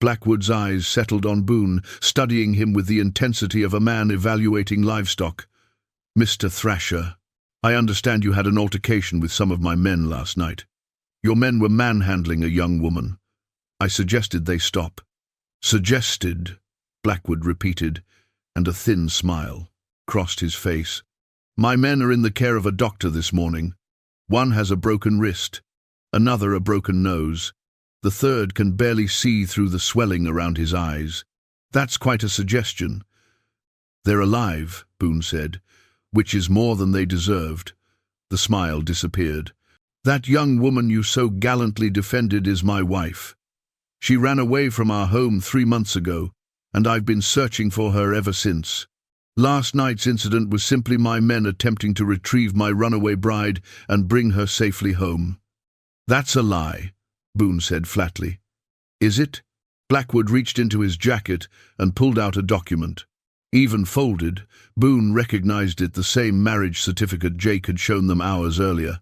Blackwood's eyes settled on Boone, studying him with the intensity of a man evaluating livestock. "Mr. Thrasher, I understand you had an altercation with some of my men last night. Your men were manhandling a young woman. I suggested they stop." "Suggested," Blackwood repeated, and a thin smile crossed his face. "My men are in the care of a doctor this morning. One has a broken wrist, another a broken nose. The third can barely see through the swelling around his eyes. That's quite a suggestion." "They're alive," Boone said, "which is more than they deserved." The smile disappeared. "That young woman you so gallantly defended is my wife. She ran away from our home 3 months ago, and I've been searching for her ever since. Last night's incident was simply my men attempting to retrieve my runaway bride and bring her safely home." "That's a lie," Boone said flatly. "Is it?" Blackwood reached into his jacket and pulled out a document. Even folded, Boone recognized it, the same marriage certificate Jake had shown them hours earlier.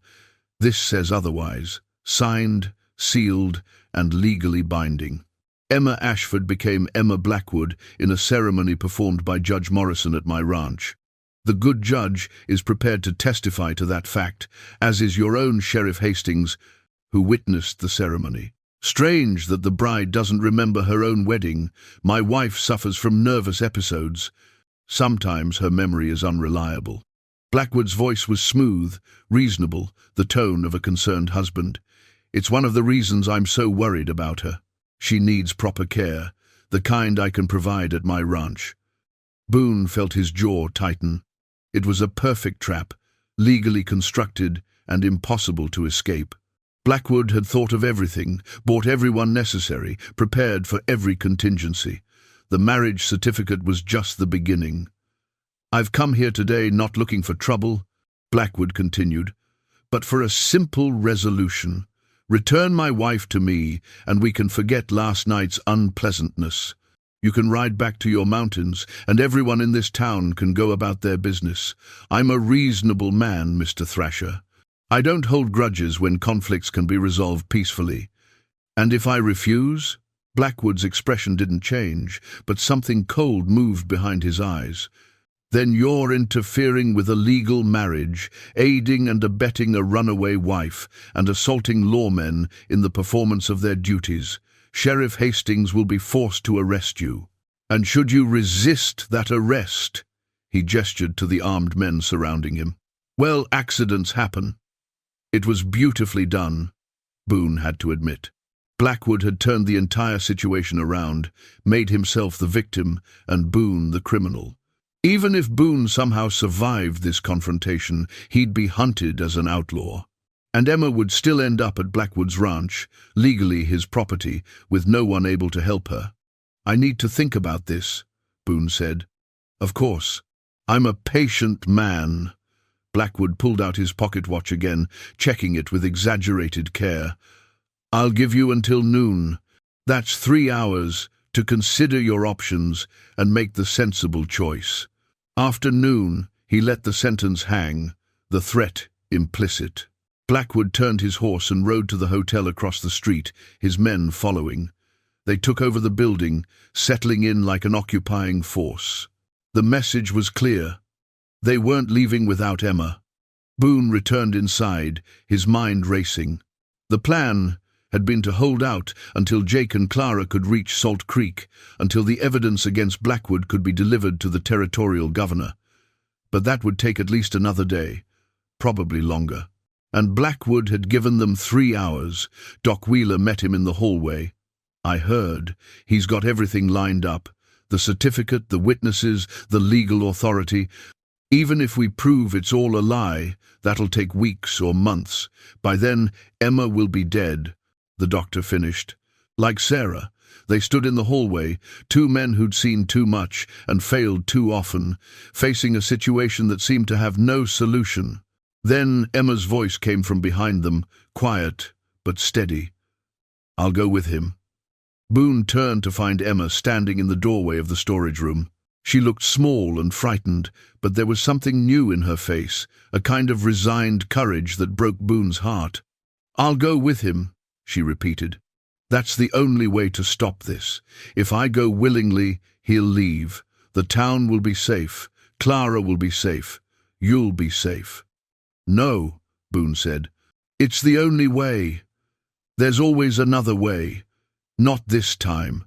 "This says otherwise. Signed, sealed, and legally binding. Emma Ashford became Emma Blackwood in a ceremony performed by Judge Morrison at my ranch. The good judge is prepared to testify to that fact, as is your own Sheriff Hastings, who witnessed the ceremony. Strange that the bride doesn't remember her own wedding. My wife suffers from nervous episodes. Sometimes her memory is unreliable." Blackwood's voice was smooth, reasonable, the tone of a concerned husband. "It's one of the reasons I'm so worried about her. She needs proper care, the kind I can provide at my ranch." Boone felt his jaw tighten. It was a perfect trap, legally constructed and impossible to escape. Blackwood had thought of everything, bought everyone necessary, prepared for every contingency. The marriage certificate was just the beginning. "I've come here today not looking for trouble," Blackwood continued, "but for a simple resolution. Return my wife to me, and we can forget last night's unpleasantness. You can ride back to your mountains, and everyone in this town can go about their business. I'm a reasonable man, Mr. Thrasher. I don't hold grudges when conflicts can be resolved peacefully. And if I refuse? Blackwood's expression didn't change, but something cold moved behind his eyes. Then you're interfering with a legal marriage, aiding and abetting a runaway wife, and assaulting lawmen in the performance of their duties. Sheriff Hastings will be forced to arrest you. And should you resist that arrest, he gestured to the armed men surrounding him, well, accidents happen. It was beautifully done, Boone had to admit. Blackwood had turned the entire situation around, made himself the victim and Boone the criminal. Even if Boone somehow survived this confrontation, he'd be hunted as an outlaw. And Emma would still end up at Blackwood's ranch, legally his property, with no one able to help her. I need to think about this, Boone said. Of course. I'm a patient man. Blackwood pulled out his pocket watch again, checking it with exaggerated care. I'll give you until noon. That's 3 hours to consider your options and make the sensible choice. After noon, he let the sentence hang, the threat implicit. Blackwood turned his horse and rode to the hotel across the street, his men following. They took over the building, settling in like an occupying force. The message was clear. They weren't leaving without Emma. Boone returned inside, his mind racing. The plan had been to hold out until Jake and Clara could reach Salt Creek, until the evidence against Blackwood could be delivered to the territorial governor. But that would take at least another day, probably longer. And Blackwood had given them 3 hours. Doc Wheeler met him in the hallway. I heard. He's got everything lined up. The certificate, the witnesses, the legal authority. Even if we prove it's all a lie, that'll take weeks or months. By then, Emma will be dead, the doctor finished. Like Sarah, they stood in the hallway, 2 men who'd seen too much and failed too often, facing a situation that seemed to have no solution. Then Emma's voice came from behind them, quiet but steady. I'll go with him. Boone turned to find Emma standing in the doorway of the storage room. She looked small and frightened, but there was something new in her face, a kind of resigned courage that broke Boone's heart. I'll go with him, she repeated. That's the only way to stop this. If I go willingly, he'll leave. The town will be safe. Clara will be safe. You'll be safe. No, Boone said. It's the only way. There's always another way. Not this time.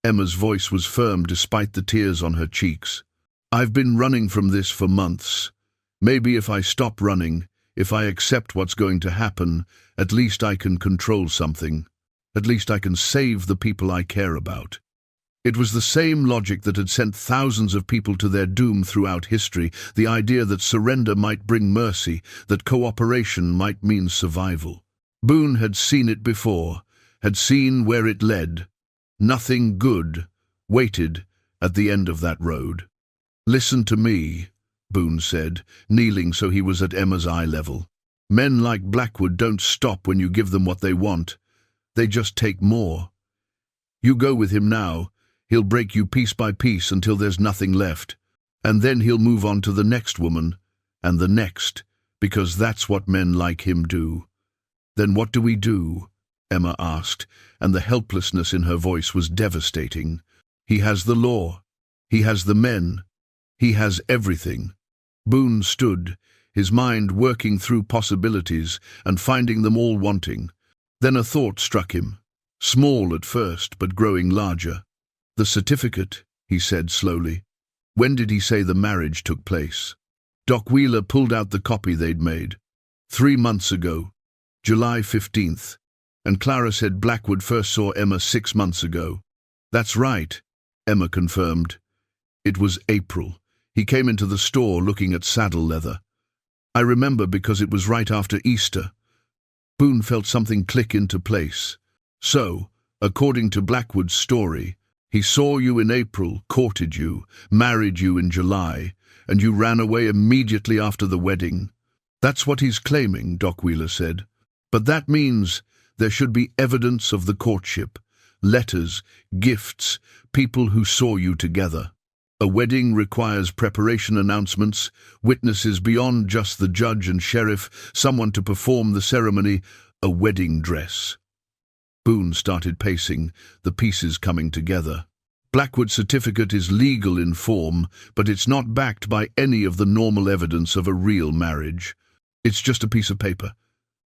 Emma's voice was firm despite the tears on her cheeks. I've been running from this for months. Maybe if I stop running, if I accept what's going to happen, at least I can control something. At least I can save the people I care about. It was the same logic that had sent thousands of people to their doom throughout history, the idea that surrender might bring mercy, that cooperation might mean survival. Boone had seen it before, had seen where it led. Nothing good waited at the end of that road. Listen to me, Boone said, kneeling so he was at Emma's eye level. Men like Blackwood don't stop when you give them what they want. They just take more. You go with him now. He'll break you piece by piece until there's nothing left. And then he'll move on to the next woman, and the next, because that's what men like him do. Then what do we do? Emma asked, and the helplessness in her voice was devastating. He has the law. He has the men. He has everything. Boone stood, his mind working through possibilities and finding them all wanting. Then a thought struck him, small at first, but growing larger. The certificate, he said slowly. When did he say the marriage took place? Doc Wheeler pulled out the copy they'd made. 3 months ago, July 15th. And Clara said Blackwood first saw Emma 6 months ago. That's right, Emma confirmed. It was April. He came into the store looking at saddle leather. I remember because it was right after Easter. Boone felt something click into place. So, according to Blackwood's story, he saw you in April, courted you, married you in July, and you ran away immediately after the wedding. That's what he's claiming, Doc Wheeler said. But that means There should be evidence of the courtship, letters, gifts, people who saw you together. A wedding requires preparation, announcements, witnesses beyond just the judge and sheriff, someone to perform the ceremony, a wedding dress. Boone started pacing, the pieces coming together. Blackwood's certificate is legal in form, but it's not backed by any of the normal evidence of a real marriage. It's just a piece of paper.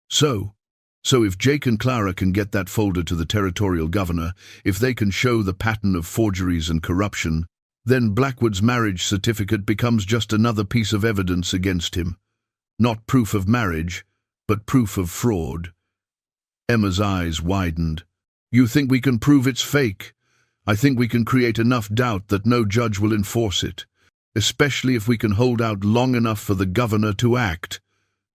So if Jake and Clara can get that folder to the territorial governor, if they can show the pattern of forgeries and corruption, then Blackwood's marriage certificate becomes just another piece of evidence against him. Not proof of marriage, but proof of fraud. Emma's eyes widened. You think we can prove it's fake? I think we can create enough doubt that no judge will enforce it, especially if we can hold out long enough for the governor to act.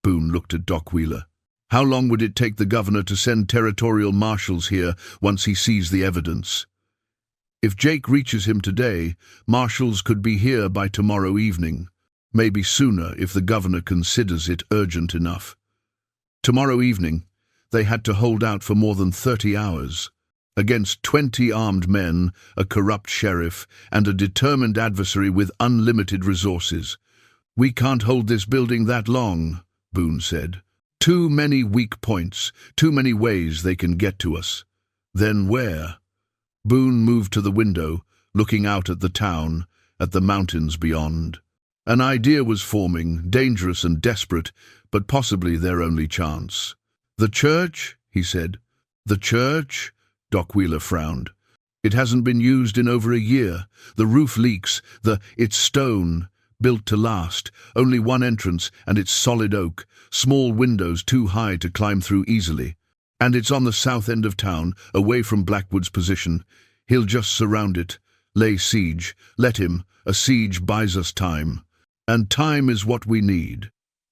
Boone looked at Doc Wheeler. How long would it take the governor to send territorial marshals here once he sees the evidence? If Jake reaches him today, marshals could be here by tomorrow evening, maybe sooner if the governor considers it urgent enough. Tomorrow evening, they had to hold out for more than 30 hours. Against 20 armed men, a corrupt sheriff, and a determined adversary with unlimited resources. We can't hold this building that long, Boone said. Too many weak points, too many ways they can get to us. Then where? Boone moved to the window, looking out at the town, at the mountains beyond. An idea was forming, dangerous and desperate, but possibly their only chance. The church, he said. The church? Doc Wheeler frowned. It hasn't been used in over a year. The roof leaks, it's stone, built to last, only one entrance, and it's solid oak, small windows too high to climb through easily. And it's on the south end of town, away from Blackwood's position. He'll just surround it, lay siege. Let him. A siege buys us time. And time is what we need.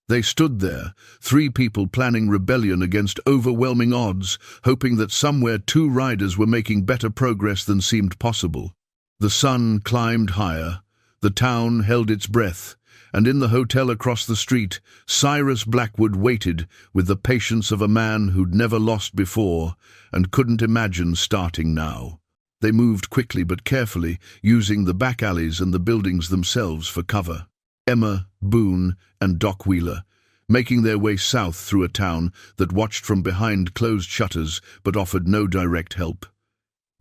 They stood there, 3 people planning rebellion against overwhelming odds, hoping that somewhere 2 riders were making better progress than seemed possible. The sun climbed higher, the town held its breath, and in the hotel across the street, Cyrus Blackwood waited with the patience of a man who'd never lost before and couldn't imagine starting now. They moved quickly but carefully, using the back alleys and the buildings themselves for cover. Emma, Boone, and Doc Wheeler, making their way south through a town that watched from behind closed shutters but offered no direct help.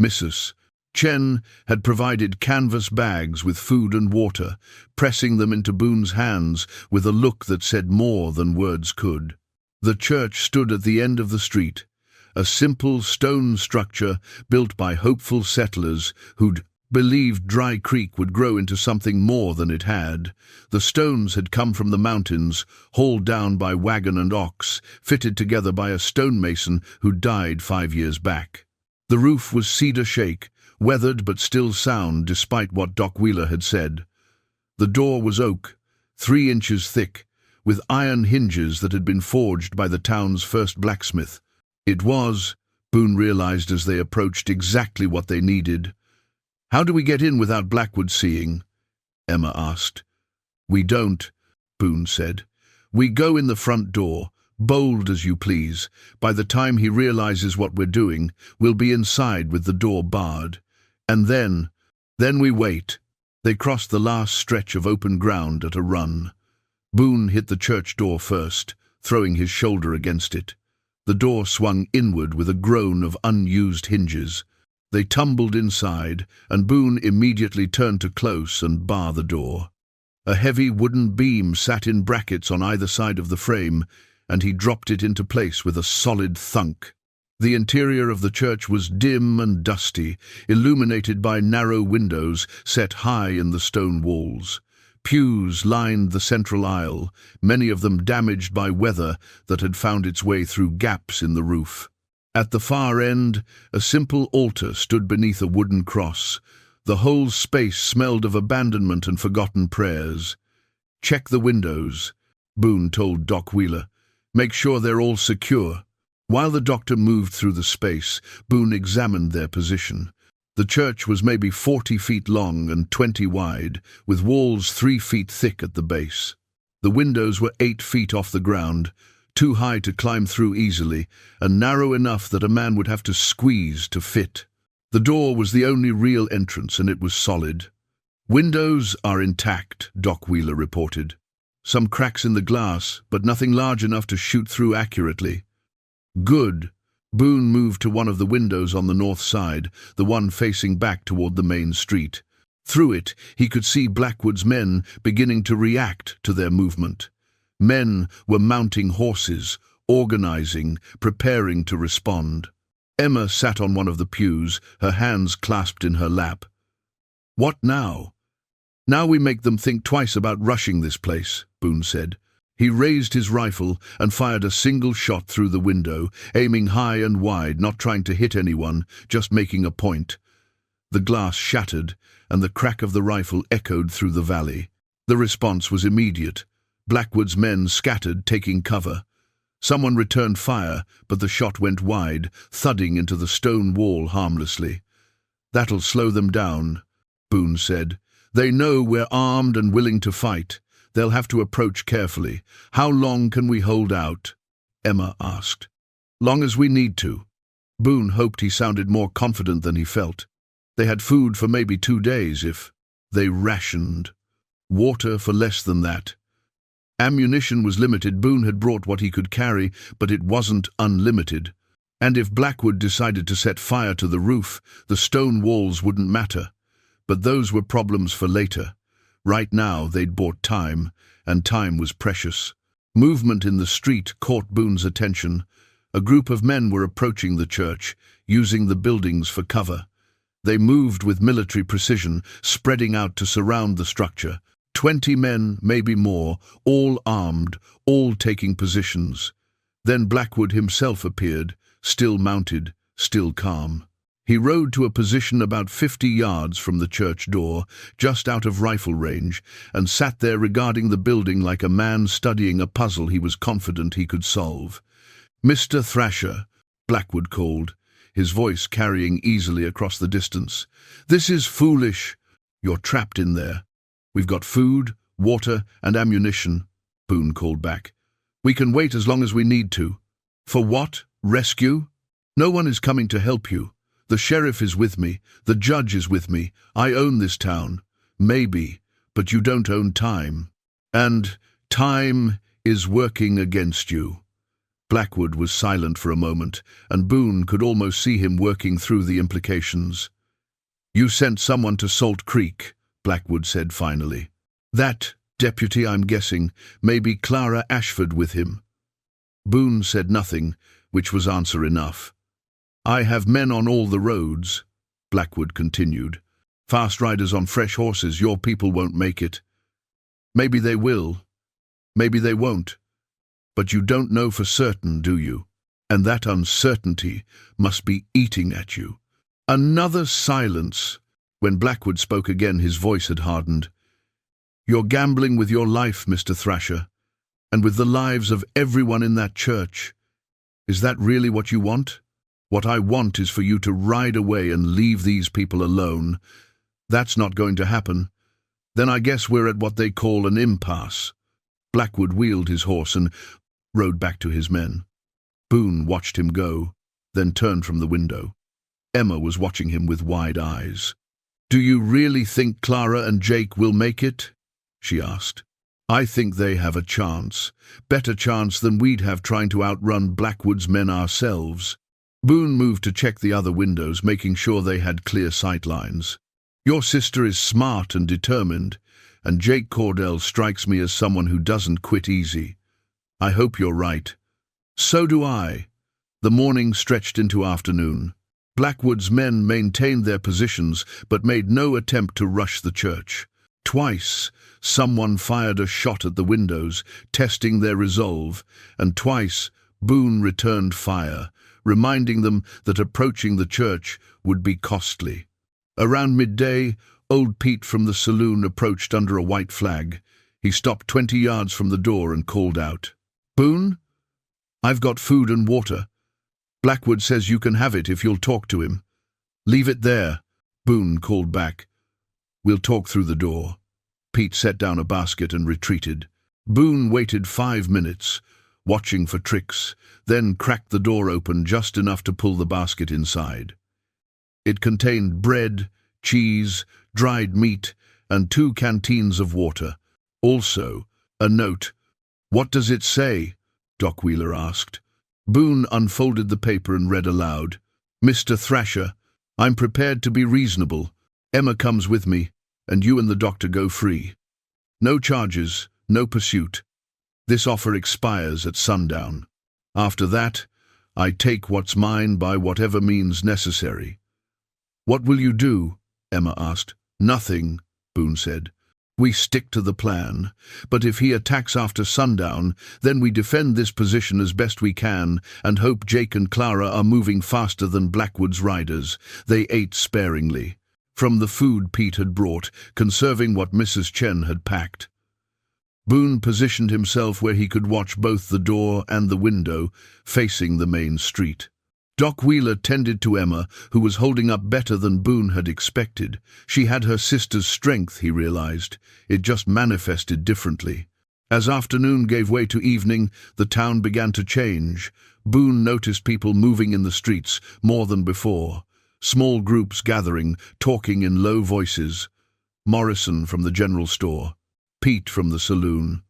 Mrs. Chen had provided canvas bags with food and water, pressing them into Boone's hands with a look that said more than words could. The church stood at the end of the street, a simple stone structure built by hopeful settlers who'd believed Dry Creek would grow into something more than it had. The stones had come from the mountains, hauled down by wagon and ox, fitted together by a stonemason who died 5 years back. The roof was cedar shake, weathered but still sound despite what Doc Wheeler had said. The door was oak, 3 inches thick, with iron hinges that had been forged by the town's first blacksmith. It was, Boone realized as they approached, exactly what they needed. How do we get in without Blackwood seeing? Emma asked. We don't, Boone said. We go in the front door, bold as you please. By the time he realizes what we're doing, we'll be inside with the door barred. And then we wait. They crossed the last stretch of open ground at a run. Boone hit the church door first, throwing his shoulder against it. The door swung inward with a groan of unused hinges. They tumbled inside, and Boone immediately turned to close and bar the door. A heavy wooden beam sat in brackets on either side of the frame, and he dropped it into place with a solid thunk. The interior of the church was dim and dusty, illuminated by narrow windows set high in the stone walls. Pews lined the central aisle, many of them damaged by weather that had found its way through gaps in the roof. At the far end, a simple altar stood beneath a wooden cross. The whole space smelled of abandonment and forgotten prayers. Check the windows, Boone told Doc Wheeler. Make sure they're all secure. While the doctor moved through the space, Boone examined their position. The church was maybe 40 feet long and 20 wide, with walls 3 feet thick at the base. The windows were 8 feet off the ground, too high to climb through easily, and narrow enough that a man would have to squeeze to fit. The door was the only real entrance, and it was solid. "Windows are intact," Doc Wheeler reported. "Some cracks in the glass, but nothing large enough to shoot through accurately." "Good." Boone moved to one of the windows on the north side, the one facing back toward the main street. Through it, he could see Blackwood's men beginning to react to their movement. Men were mounting horses, organizing, preparing to respond. Emma sat on one of the pews, her hands clasped in her lap. "What now?" "Now we make them think twice about rushing this place," Boone said. He raised his rifle and fired a single shot through the window, aiming high and wide, not trying to hit anyone, just making a point. The glass shattered, and the crack of the rifle echoed through the valley. The response was immediate. Blackwood's men scattered, taking cover. Someone returned fire, but the shot went wide, thudding into the stone wall harmlessly. "That'll slow them down," Boone said. "They know we're armed and willing to fight. They'll have to approach carefully. How long can we hold out?" Emma asked. "Long as we need to." Boone hoped he sounded more confident than he felt. They had food for maybe 2 days if they rationed. Water for less than that. Ammunition was limited. Boone had brought what he could carry, but it wasn't unlimited. And if Blackwood decided to set fire to the roof, the stone walls wouldn't matter. But those were problems for later. Right now they'd bought time, and time was precious. Movement in the street caught Boone's attention. A group of men were approaching the church, using the buildings for cover. They moved with military precision, spreading out to surround the structure. 20 men, maybe more, all armed, all taking positions. Then Blackwood himself appeared, still mounted, still calm. He rode to a position about 50 yards from the church door, just out of rifle range, and sat there regarding the building like a man studying a puzzle he was confident he could solve. "Mr. Thrasher," Blackwood called, his voice carrying easily across the distance. "This is foolish. You're trapped in there. We've got food, water, and ammunition," Boone called back. "We can wait as long as we need to." "For what? Rescue?" "No one is coming to help you. The sheriff is with me. The judge is with me. I own this town. Maybe, but you don't own time. And time is working against you." Blackwood was silent for a moment, and Boone could almost see him working through the implications. "You sent someone to Salt Creek," Blackwood said finally. "That deputy, I'm guessing, maybe Clara Ashford with him." Boone said nothing, which was answer enough. "I have men on all the roads," Blackwood continued. "Fast riders on fresh horses. Your people won't make it. Maybe they will. Maybe they won't. But you don't know for certain, do you? And that uncertainty must be eating at you." Another silence. When Blackwood spoke again, his voice had hardened. "You're gambling with your life, Mr. Thrasher, and with the lives of everyone in that church. Is that really what you want? What I want is for you to ride away and leave these people alone. That's not going to happen. Then I guess we're at what they call an impasse." Blackwood wheeled his horse and rode back to his men. Boone watched him go, then turned from the window. Emma was watching him with wide eyes. "Do you really think Clara and Jake will make it?" she asked. "I think they have a chance. Better chance than we'd have trying to outrun Blackwood's men ourselves." Boone moved to check the other windows, making sure they had clear sight lines. "Your sister is smart and determined, and Jake Cordell strikes me as someone who doesn't quit easy. I hope you're right." "So do I." The morning stretched into afternoon. Blackwood's men maintained their positions, but made no attempt to rush the church. Twice, someone fired a shot at the windows, testing their resolve, and twice Boone returned fire, reminding them that approaching the church would be costly. Around midday, old Pete from the saloon approached under a white flag. He stopped 20 yards from the door and called out, "Boone, I've got food and water. Blackwood says you can have it if you'll talk to him." "Leave it there," Boone called back. "We'll talk through the door." Pete set down a basket and retreated. Boone waited 5 minutes, watching for tricks, then cracked the door open just enough to pull the basket inside. It contained bread, cheese, dried meat, and 2 canteens of water. Also, a note. "What does it say?" Doc Wheeler asked. Boone unfolded the paper and read aloud. "Mr. Thrasher, I'm prepared to be reasonable. Emma comes with me, and you and the doctor go free. No charges, no pursuit. This offer expires at sundown. After that, I take what's mine by whatever means necessary." "What will you do?" Emma asked. "Nothing," Boone said. "We stick to the plan, but if he attacks after sundown, then we defend this position as best we can and hope Jake and Clara are moving faster than Blackwood's riders." They ate sparingly, from the food Pete had brought, conserving what Mrs. Chen had packed. Boone positioned himself where he could watch both the door and the window, facing the main street. Doc Wheeler tended to Emma, who was holding up better than Boone had expected. She had her sister's strength, he realized. It just manifested differently. As afternoon gave way to evening, the town began to change. Boone noticed people moving in the streets more than before. Small groups gathering, talking in low voices. Morrison from the general store, Pete from the saloon.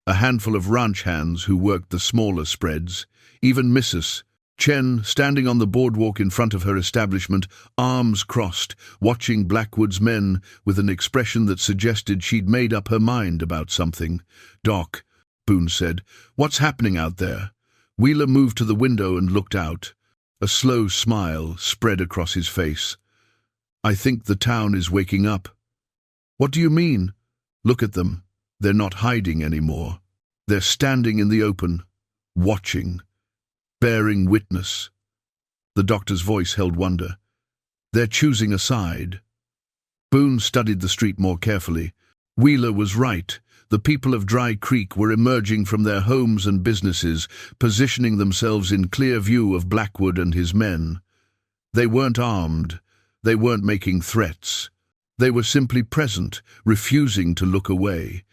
A handful of ranch hands who worked the smaller spreads. Even Mrs. Chen, standing on the boardwalk in front of her establishment, arms crossed, watching Blackwood's men with an expression that suggested she'd made up her mind about something. "Doc," Boone said, "what's happening out there?" Wheeler moved to the window and looked out. A slow smile spread across his face. "I think the town is waking up." "What do you mean?" "Look at them. They're not hiding anymore. They're standing in the open, watching, bearing witness." The doctor's voice held wonder. "They're choosing a side." Boone studied the street more carefully. Wheeler was right. The people of Dry Creek were emerging from their homes and businesses, positioning themselves in clear view of Blackwood and his men. They weren't armed. They weren't making threats. They were simply present, refusing to look away.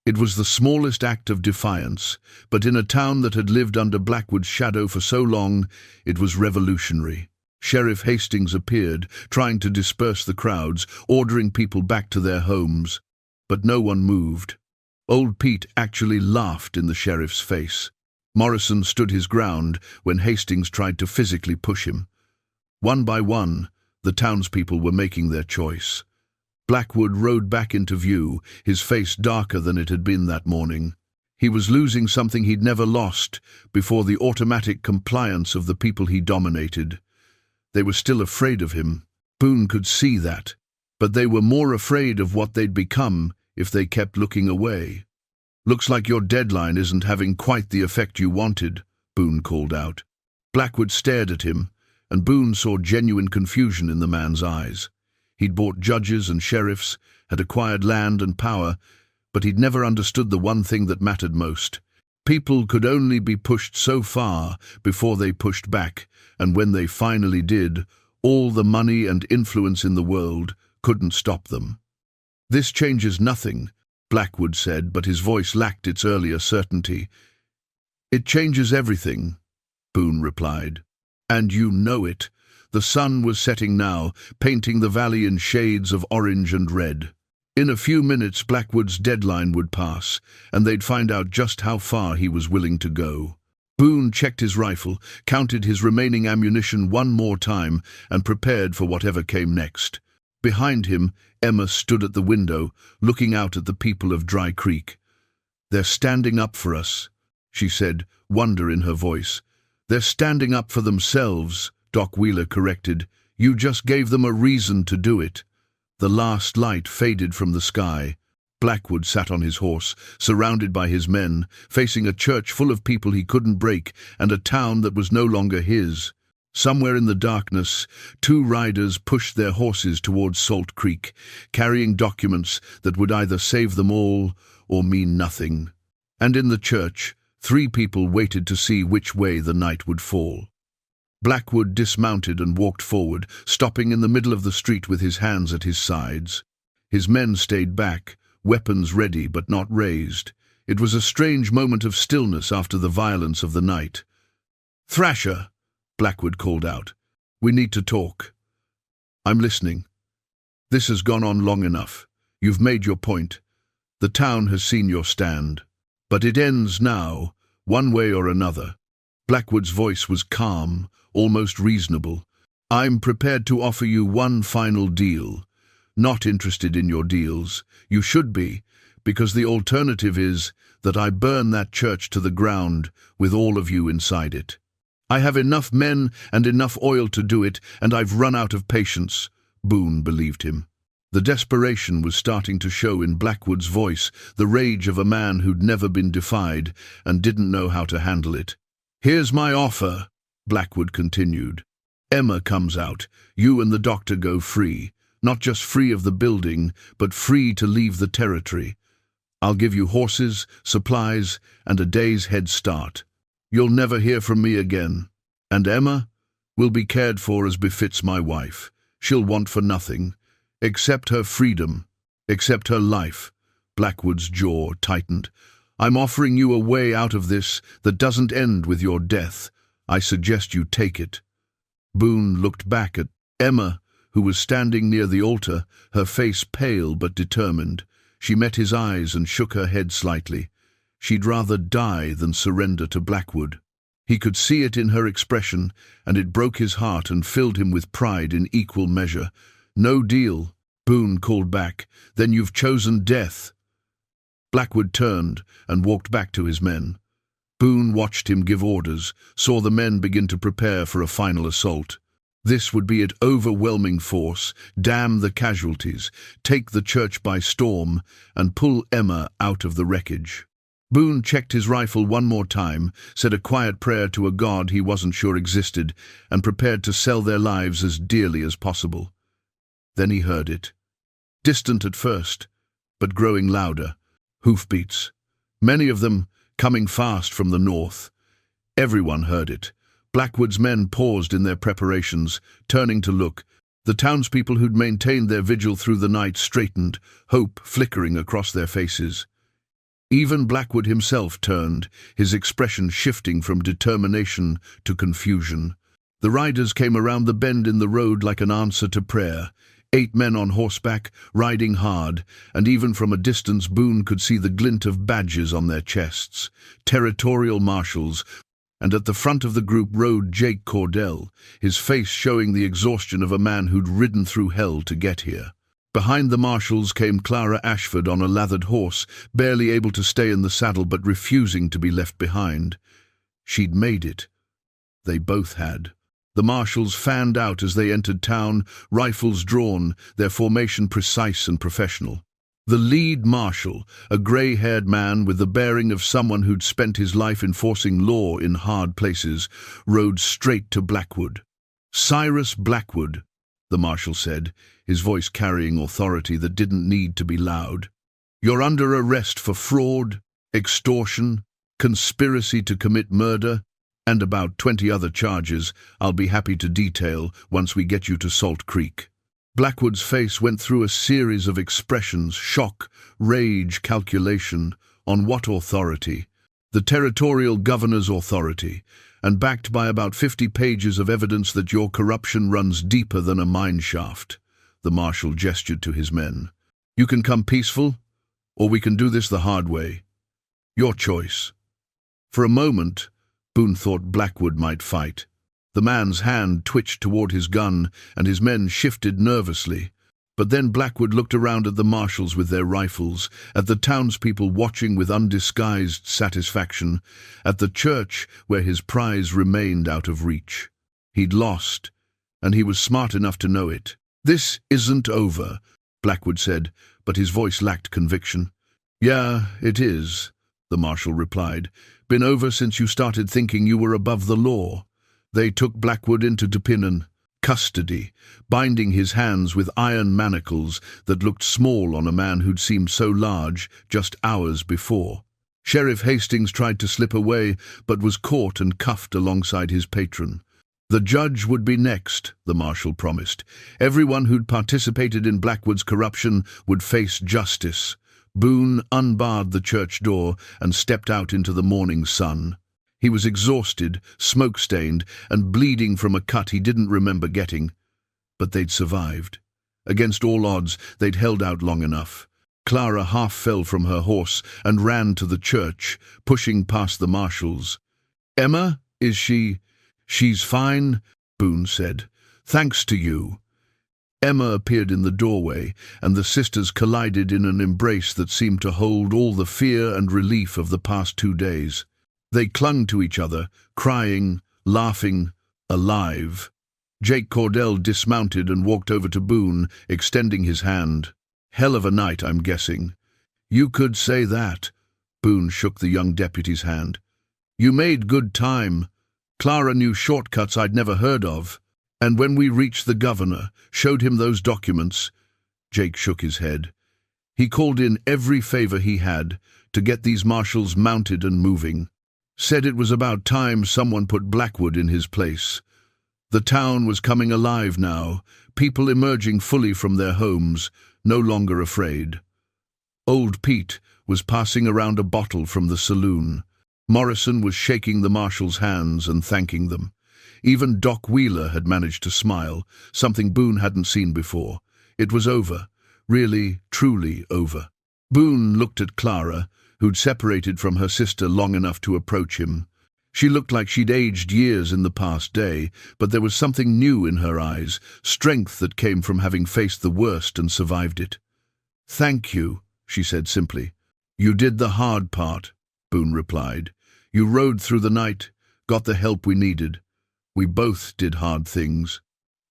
It was the smallest act of defiance, but in a town that had lived under Blackwood's shadow for so long, it was revolutionary. Sheriff Hastings appeared, trying to disperse the crowds, ordering people back to their homes. But no one moved. Old Pete actually laughed in the sheriff's face. Morrison stood his ground when Hastings tried to physically push him. One by one, the townspeople were making their choice. Blackwood rode back into view, his face darker than it had been that morning. He was losing something he'd never lost before the automatic compliance of the people he dominated. They were still afraid of him. Boone could see that, but they were more afraid of what they'd become if they kept looking away. "Looks like your deadline isn't having quite the effect you wanted," Boone called out. Blackwood stared at him, and Boone saw genuine confusion in the man's eyes. He'd bought judges and sheriffs, had acquired land and power, but he'd never understood the one thing that mattered most. People could only be pushed so far before they pushed back, and when they finally did, all the money and influence in the world couldn't stop them. "This changes nothing," Blackwood said, but his voice lacked its earlier certainty. "It changes everything," Boone replied. "And you know it." The sun was setting now, painting the valley in shades of orange and red. In a few minutes, Blackwood's deadline would pass, and they'd find out just how far he was willing to go. Boone checked his rifle, counted his remaining ammunition one more time, and prepared for whatever came next. Behind him, Emma stood at the window, looking out at the people of Dry Creek. "They're standing up for us," she said, wonder in her voice. "They're standing up for themselves," Doc Wheeler corrected. "You just gave them a reason to do it." The last light faded from the sky. Blackwood sat on his horse, surrounded by his men, facing a church full of people he couldn't break and a town that was no longer his. Somewhere in the darkness, 2 riders pushed their horses towards Salt Creek, carrying documents that would either save them all or mean nothing. And in the church, 3 people waited to see which way the night would fall. Blackwood dismounted and walked forward, stopping in the middle of the street with his hands at his sides. His men stayed back, weapons ready but not raised. It was a strange moment of stillness after the violence of the night. "Thrasher," Blackwood called out. "We need to talk." "I'm listening." "This has gone on long enough. You've made your point. The town has seen your stand. But it ends now, one way or another." Blackwood's voice was calm, almost reasonable. "I'm prepared to offer you one final deal. Not interested in your deals. You should be, because the alternative is that I burn that church to the ground with all of you inside it. I have enough men and enough oil to do it, and I've run out of patience." Boone believed him. The desperation was starting to show in Blackwood's voice, the rage of a man who'd never been defied and didn't know how to handle it. "Here's my offer," Blackwood continued. "Emma comes out. You and the doctor go free. Not just free of the building, but free to leave the territory. I'll give you horses, supplies, and a day's head start. You'll never hear from me again. And Emma will be cared for as befits my wife. She'll want for nothing, except her freedom, except her life." Blackwood's jaw tightened. "I'm offering you a way out of this that doesn't end with your death. I suggest you take it." Boone looked back at Emma, who was standing near the altar, her face pale but determined. She met his eyes and shook her head slightly. She'd rather die than surrender to Blackwood. He could see it in her expression, and it broke his heart and filled him with pride in equal measure. "No deal," Boone called back. "Then you've chosen death." Blackwood turned and walked back to his men. Boone watched him give orders, saw the men begin to prepare for a final assault. This would be at overwhelming force, damn the casualties, take the church by storm, and pull Emma out of the wreckage. Boone checked his rifle one more time, said a quiet prayer to a god he wasn't sure existed, and prepared to sell their lives as dearly as possible. Then he heard it. Distant at first, but growing louder. Hoofbeats. Many of them coming fast from the north. Everyone heard it. Blackwood's men paused in their preparations, turning to look. The townspeople who'd maintained their vigil through the night straightened, hope flickering across their faces. Even Blackwood himself turned, his expression shifting from determination to confusion. The riders came around the bend in the road like an answer to prayer. 8 men on horseback, riding hard, and even from a distance Boone could see the glint of badges on their chests. Territorial marshals, and at the front of the group rode Jake Cordell, his face showing the exhaustion of a man who'd ridden through hell to get here. Behind the marshals came Clara Ashford on a lathered horse, barely able to stay in the saddle but refusing to be left behind. She'd made it. They both had. The marshals fanned out as they entered town, rifles drawn, their formation precise and professional. The lead marshal, a grey-haired man with the bearing of someone who'd spent his life enforcing law in hard places, rode straight to Blackwood. "Cyrus Blackwood," the marshal said, his voice carrying authority that didn't need to be loud. "You're under arrest for fraud, extortion, conspiracy to commit murder, and about 20 other charges I'll be happy to detail once we get you to Salt Creek." Blackwood's face went through a series of expressions: shock, rage, calculation. On what authority? The territorial governor's authority, and backed by about 50 pages of evidence that your corruption runs deeper than a mine shaft. The marshal gestured to his men. "You can come peaceful, or we can do this the hard way. Your choice." For a moment, Boone thought Blackwood might fight. The man's hand twitched toward his gun, and his men shifted nervously. But then Blackwood looked around at the marshals with their rifles, at the townspeople watching with undisguised satisfaction, at the church where his prize remained out of reach. He'd lost, and he was smart enough to know it. "This isn't over," Blackwood said, but his voice lacked conviction. "Yeah, it is," the marshal replied. "Been over since you started thinking you were above the law." They took Blackwood into Depinan, custody, binding his hands with iron manacles that looked small on a man who'd seemed so large just hours before. Sheriff Hastings tried to slip away, but was caught and cuffed alongside his patron. The judge would be next, the marshal promised. Everyone who'd participated in Blackwood's corruption would face justice. Boone unbarred the church door and stepped out into the morning sun. He was exhausted, smoke-stained, and bleeding from a cut he didn't remember getting. But they'd survived. Against all odds, they'd held out long enough. Clara half fell from her horse and ran to the church, pushing past the marshals. "Emma, is she—" "She's fine," Boone said. "Thanks to you." Emma appeared in the doorway, and the sisters collided in an embrace that seemed to hold all the fear and relief of the past 2 days. They clung to each other, crying, laughing, alive. Jake Cordell dismounted and walked over to Boone, extending his hand. "Hell of a night, I'm guessing." "You could say that." Boone shook the young deputy's hand. "You made good time. Clara knew shortcuts I'd never heard of. And when we reached the governor, showed him those documents—" Jake shook his head. "He called in every favor he had to get these marshals mounted and moving. Said it was about time someone put Blackwood in his place. The town was coming alive now, people emerging fully from their homes, no longer afraid." Old Pete was passing around a bottle from the saloon. Morrison was shaking the marshals' hands and thanking them. Even Doc Wheeler had managed to smile, something Boone hadn't seen before. It was over, really, truly over. Boone looked at Clara, who'd separated from her sister long enough to approach him. She looked like she'd aged years in the past day, but there was something new in her eyes, strength that came from having faced the worst and survived it. "Thank you," she said simply. "You did the hard part," Boone replied. "You rode through the night, got the help we needed. We both did hard things."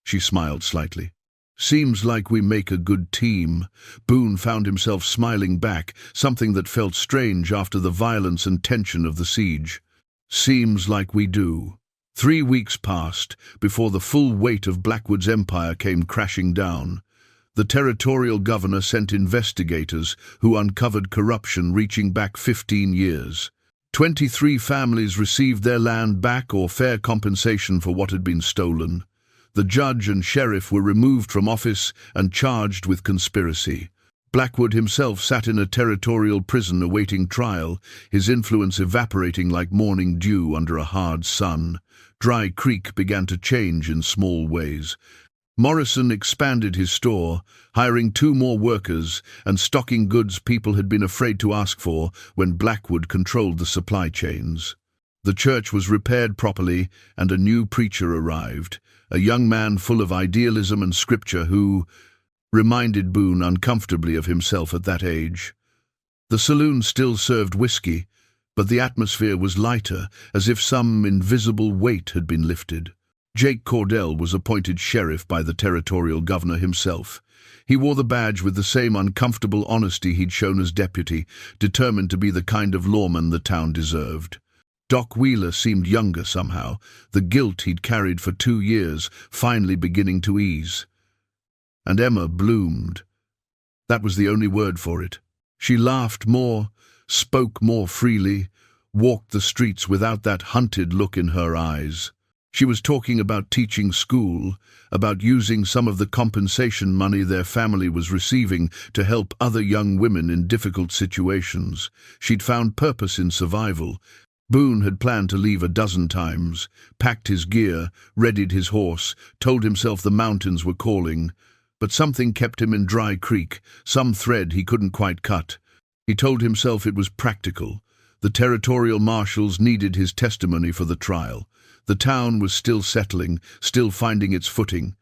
She smiled slightly. "Seems like we make a good team." Boone found himself smiling back, something that felt strange after the violence and tension of the siege. "Seems like we do." 3 weeks passed before the full weight of Blackwood's empire came crashing down. The territorial governor sent investigators who uncovered corruption reaching back 15 years. 23 families received their land back or fair compensation for what had been stolen. The judge and sheriff were removed from office and charged with conspiracy. Blackwood himself sat in a territorial prison awaiting trial, his influence evaporating like morning dew under a hard sun. Dry Creek began to change in small ways. Morrison expanded his store, hiring 2 more workers and stocking goods people had been afraid to ask for when Blackwood controlled the supply chains. The church was repaired properly and a new preacher arrived, a young man full of idealism and scripture who reminded Boone uncomfortably of himself at that age. The saloon still served whiskey, but the atmosphere was lighter, as if some invisible weight had been lifted. Jake Cordell was appointed sheriff by the territorial governor himself. He wore the badge with the same uncomfortable honesty he'd shown as deputy, determined to be the kind of lawman the town deserved. Doc Wheeler seemed younger somehow, the guilt he'd carried for 2 years finally beginning to ease. And Emma bloomed. That was the only word for it. She laughed more, spoke more freely, walked the streets without that hunted look in her eyes. She was talking about teaching school, about using some of the compensation money their family was receiving to help other young women in difficult situations. She'd found purpose in survival. Boone had planned to leave a dozen times, packed his gear, readied his horse, told himself the mountains were calling. But something kept him in Dry Creek, some thread he couldn't quite cut. He told himself it was practical. The territorial marshals needed his testimony for the trial. The town was still settling, still finding its footing.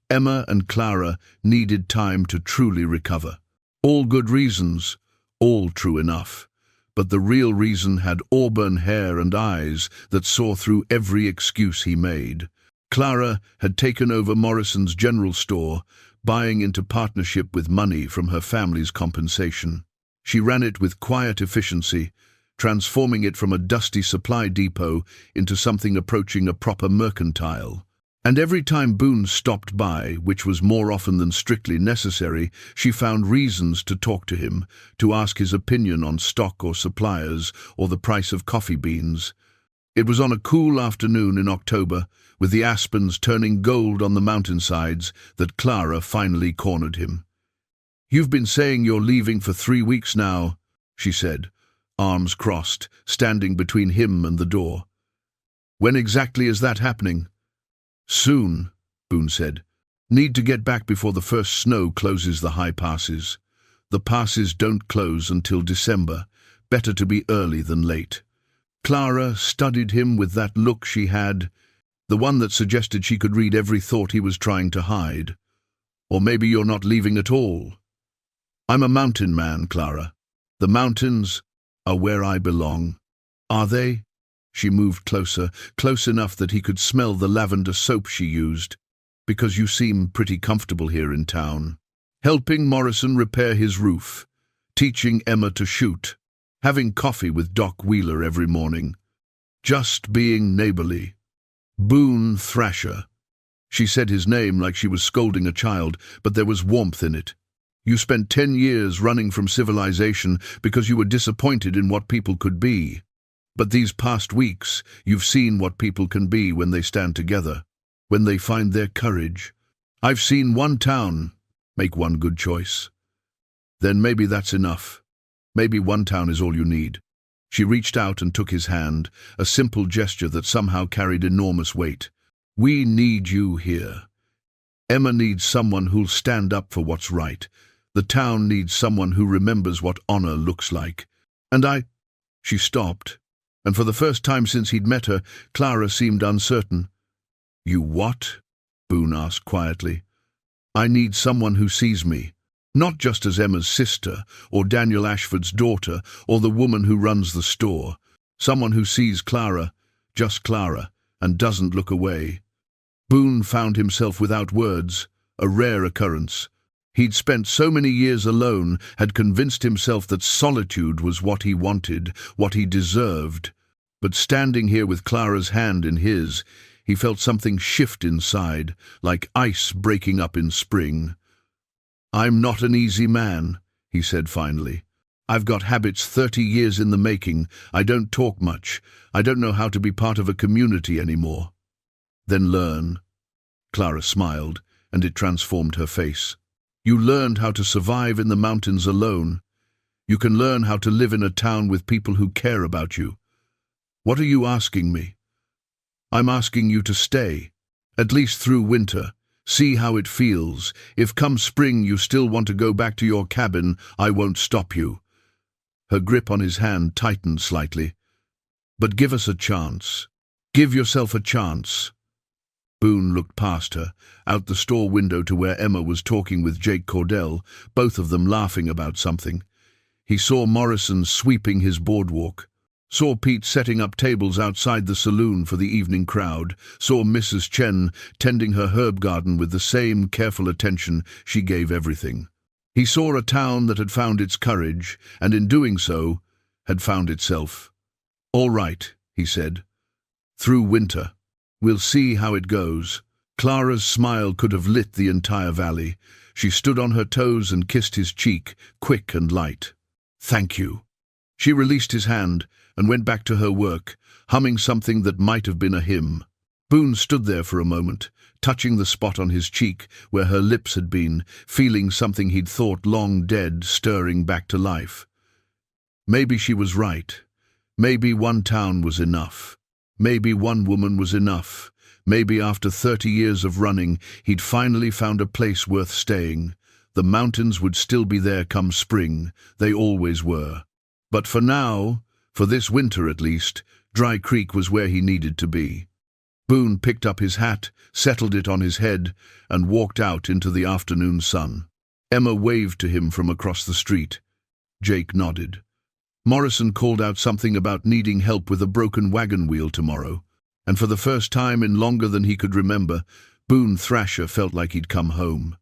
Emma and Clara needed time to truly recover. All good reasons, all true enough. But the real reason had auburn hair and eyes that saw through every excuse he made. Clara had taken over Morrison's general store, buying into partnership with money from her family's compensation. She ran it with quiet efficiency, transforming it from a dusty supply depot into something approaching a proper mercantile. And every time Boone stopped by, which was more often than strictly necessary, she found reasons to talk to him, to ask his opinion on stock or suppliers, or the price of coffee beans. It was on a cool afternoon in October, with the aspens turning gold on the mountainsides, that Clara finally cornered him. "You've been saying you're leaving for 3 weeks now," she said, arms crossed, standing between him and the door. "When exactly is that happening?" "Soon," Boone said. "Need to get back before the first snow closes the high passes. The passes don't close until December. Better to be early than late." Clara studied him with that look she had, the one that suggested she could read every thought he was trying to hide. "Or maybe you're not leaving at all." "I'm a mountain man, Clara. The mountains are where I belong." "Are they?" She moved closer, close enough that he could smell the lavender soap she used. "Because you seem pretty comfortable here in town. Helping Morrison repair his roof, teaching Emma to shoot, having coffee with Doc Wheeler every morning. Just being neighborly." "Boone Thrasher." She said his name like she was scolding a child, but there was warmth in it. "You spent 10 years running from civilization because you were disappointed in what people could be. But these past weeks, you've seen what people can be when they stand together, when they find their courage. I've seen one town make one good choice. Then maybe that's enough. Maybe one town is all you need." She reached out and took his hand, a simple gesture that somehow carried enormous weight. "We need you here. Emma needs someone who'll stand up for what's right. The town needs someone who remembers what honor looks like. And I—" She stopped, and for the first time since he'd met her, Clara seemed uncertain. "You what?" Boone asked quietly. "I need someone who sees me. Not just as Emma's sister, or Daniel Ashford's daughter, or the woman who runs the store. Someone who sees Clara, just Clara, and doesn't look away." Boone found himself without words, a rare occurrence. He'd spent so many years alone, had convinced himself that solitude was what he wanted, what he deserved. But standing here with Clara's hand in his, he felt something shift inside, like ice breaking up in spring. "I'm not an easy man," he said finally. "I've got habits 30 years in the making. I don't talk much. I don't know how to be part of a community anymore." "Then learn." Clara smiled, and it transformed her face. "You learned how to survive in the mountains alone. You can learn how to live in a town with people who care about you. What are you asking me?" "I'm asking you to stay, at least through winter. See how it feels. If come spring you still want to go back to your cabin, I won't stop you." Her grip on his hand tightened slightly. "But give us a chance. Give yourself a chance." Boone looked past her, out the store window to where Emma was talking with Jake Cordell, both of them laughing about something. He saw Morrison sweeping his boardwalk, saw Pete setting up tables outside the saloon for the evening crowd, saw Mrs. Chen tending her herb garden with the same careful attention she gave everything. He saw a town that had found its courage, and in doing so, had found itself. "All right," he said. "Through winter. We'll see how it goes." Clara's smile could have lit the entire valley. She stood on her toes and kissed his cheek, quick and light. "Thank you." She released his hand and went back to her work, humming something that might have been a hymn. Boone stood there for a moment, touching the spot on his cheek where her lips had been, feeling something he'd thought long dead stirring back to life. Maybe she was right. Maybe one town was enough. Maybe one woman was enough. Maybe after 30 years of running, he'd finally found a place worth staying. The mountains would still be there come spring. They always were. But for now, for this winter at least, Dry Creek was where he needed to be. Boone picked up his hat, settled it on his head, and walked out into the afternoon sun. Emma waved to him from across the street. Jake nodded. Morrison called out something about needing help with a broken wagon wheel tomorrow, and for the first time in longer than he could remember, Boone Thrasher felt like he'd come home.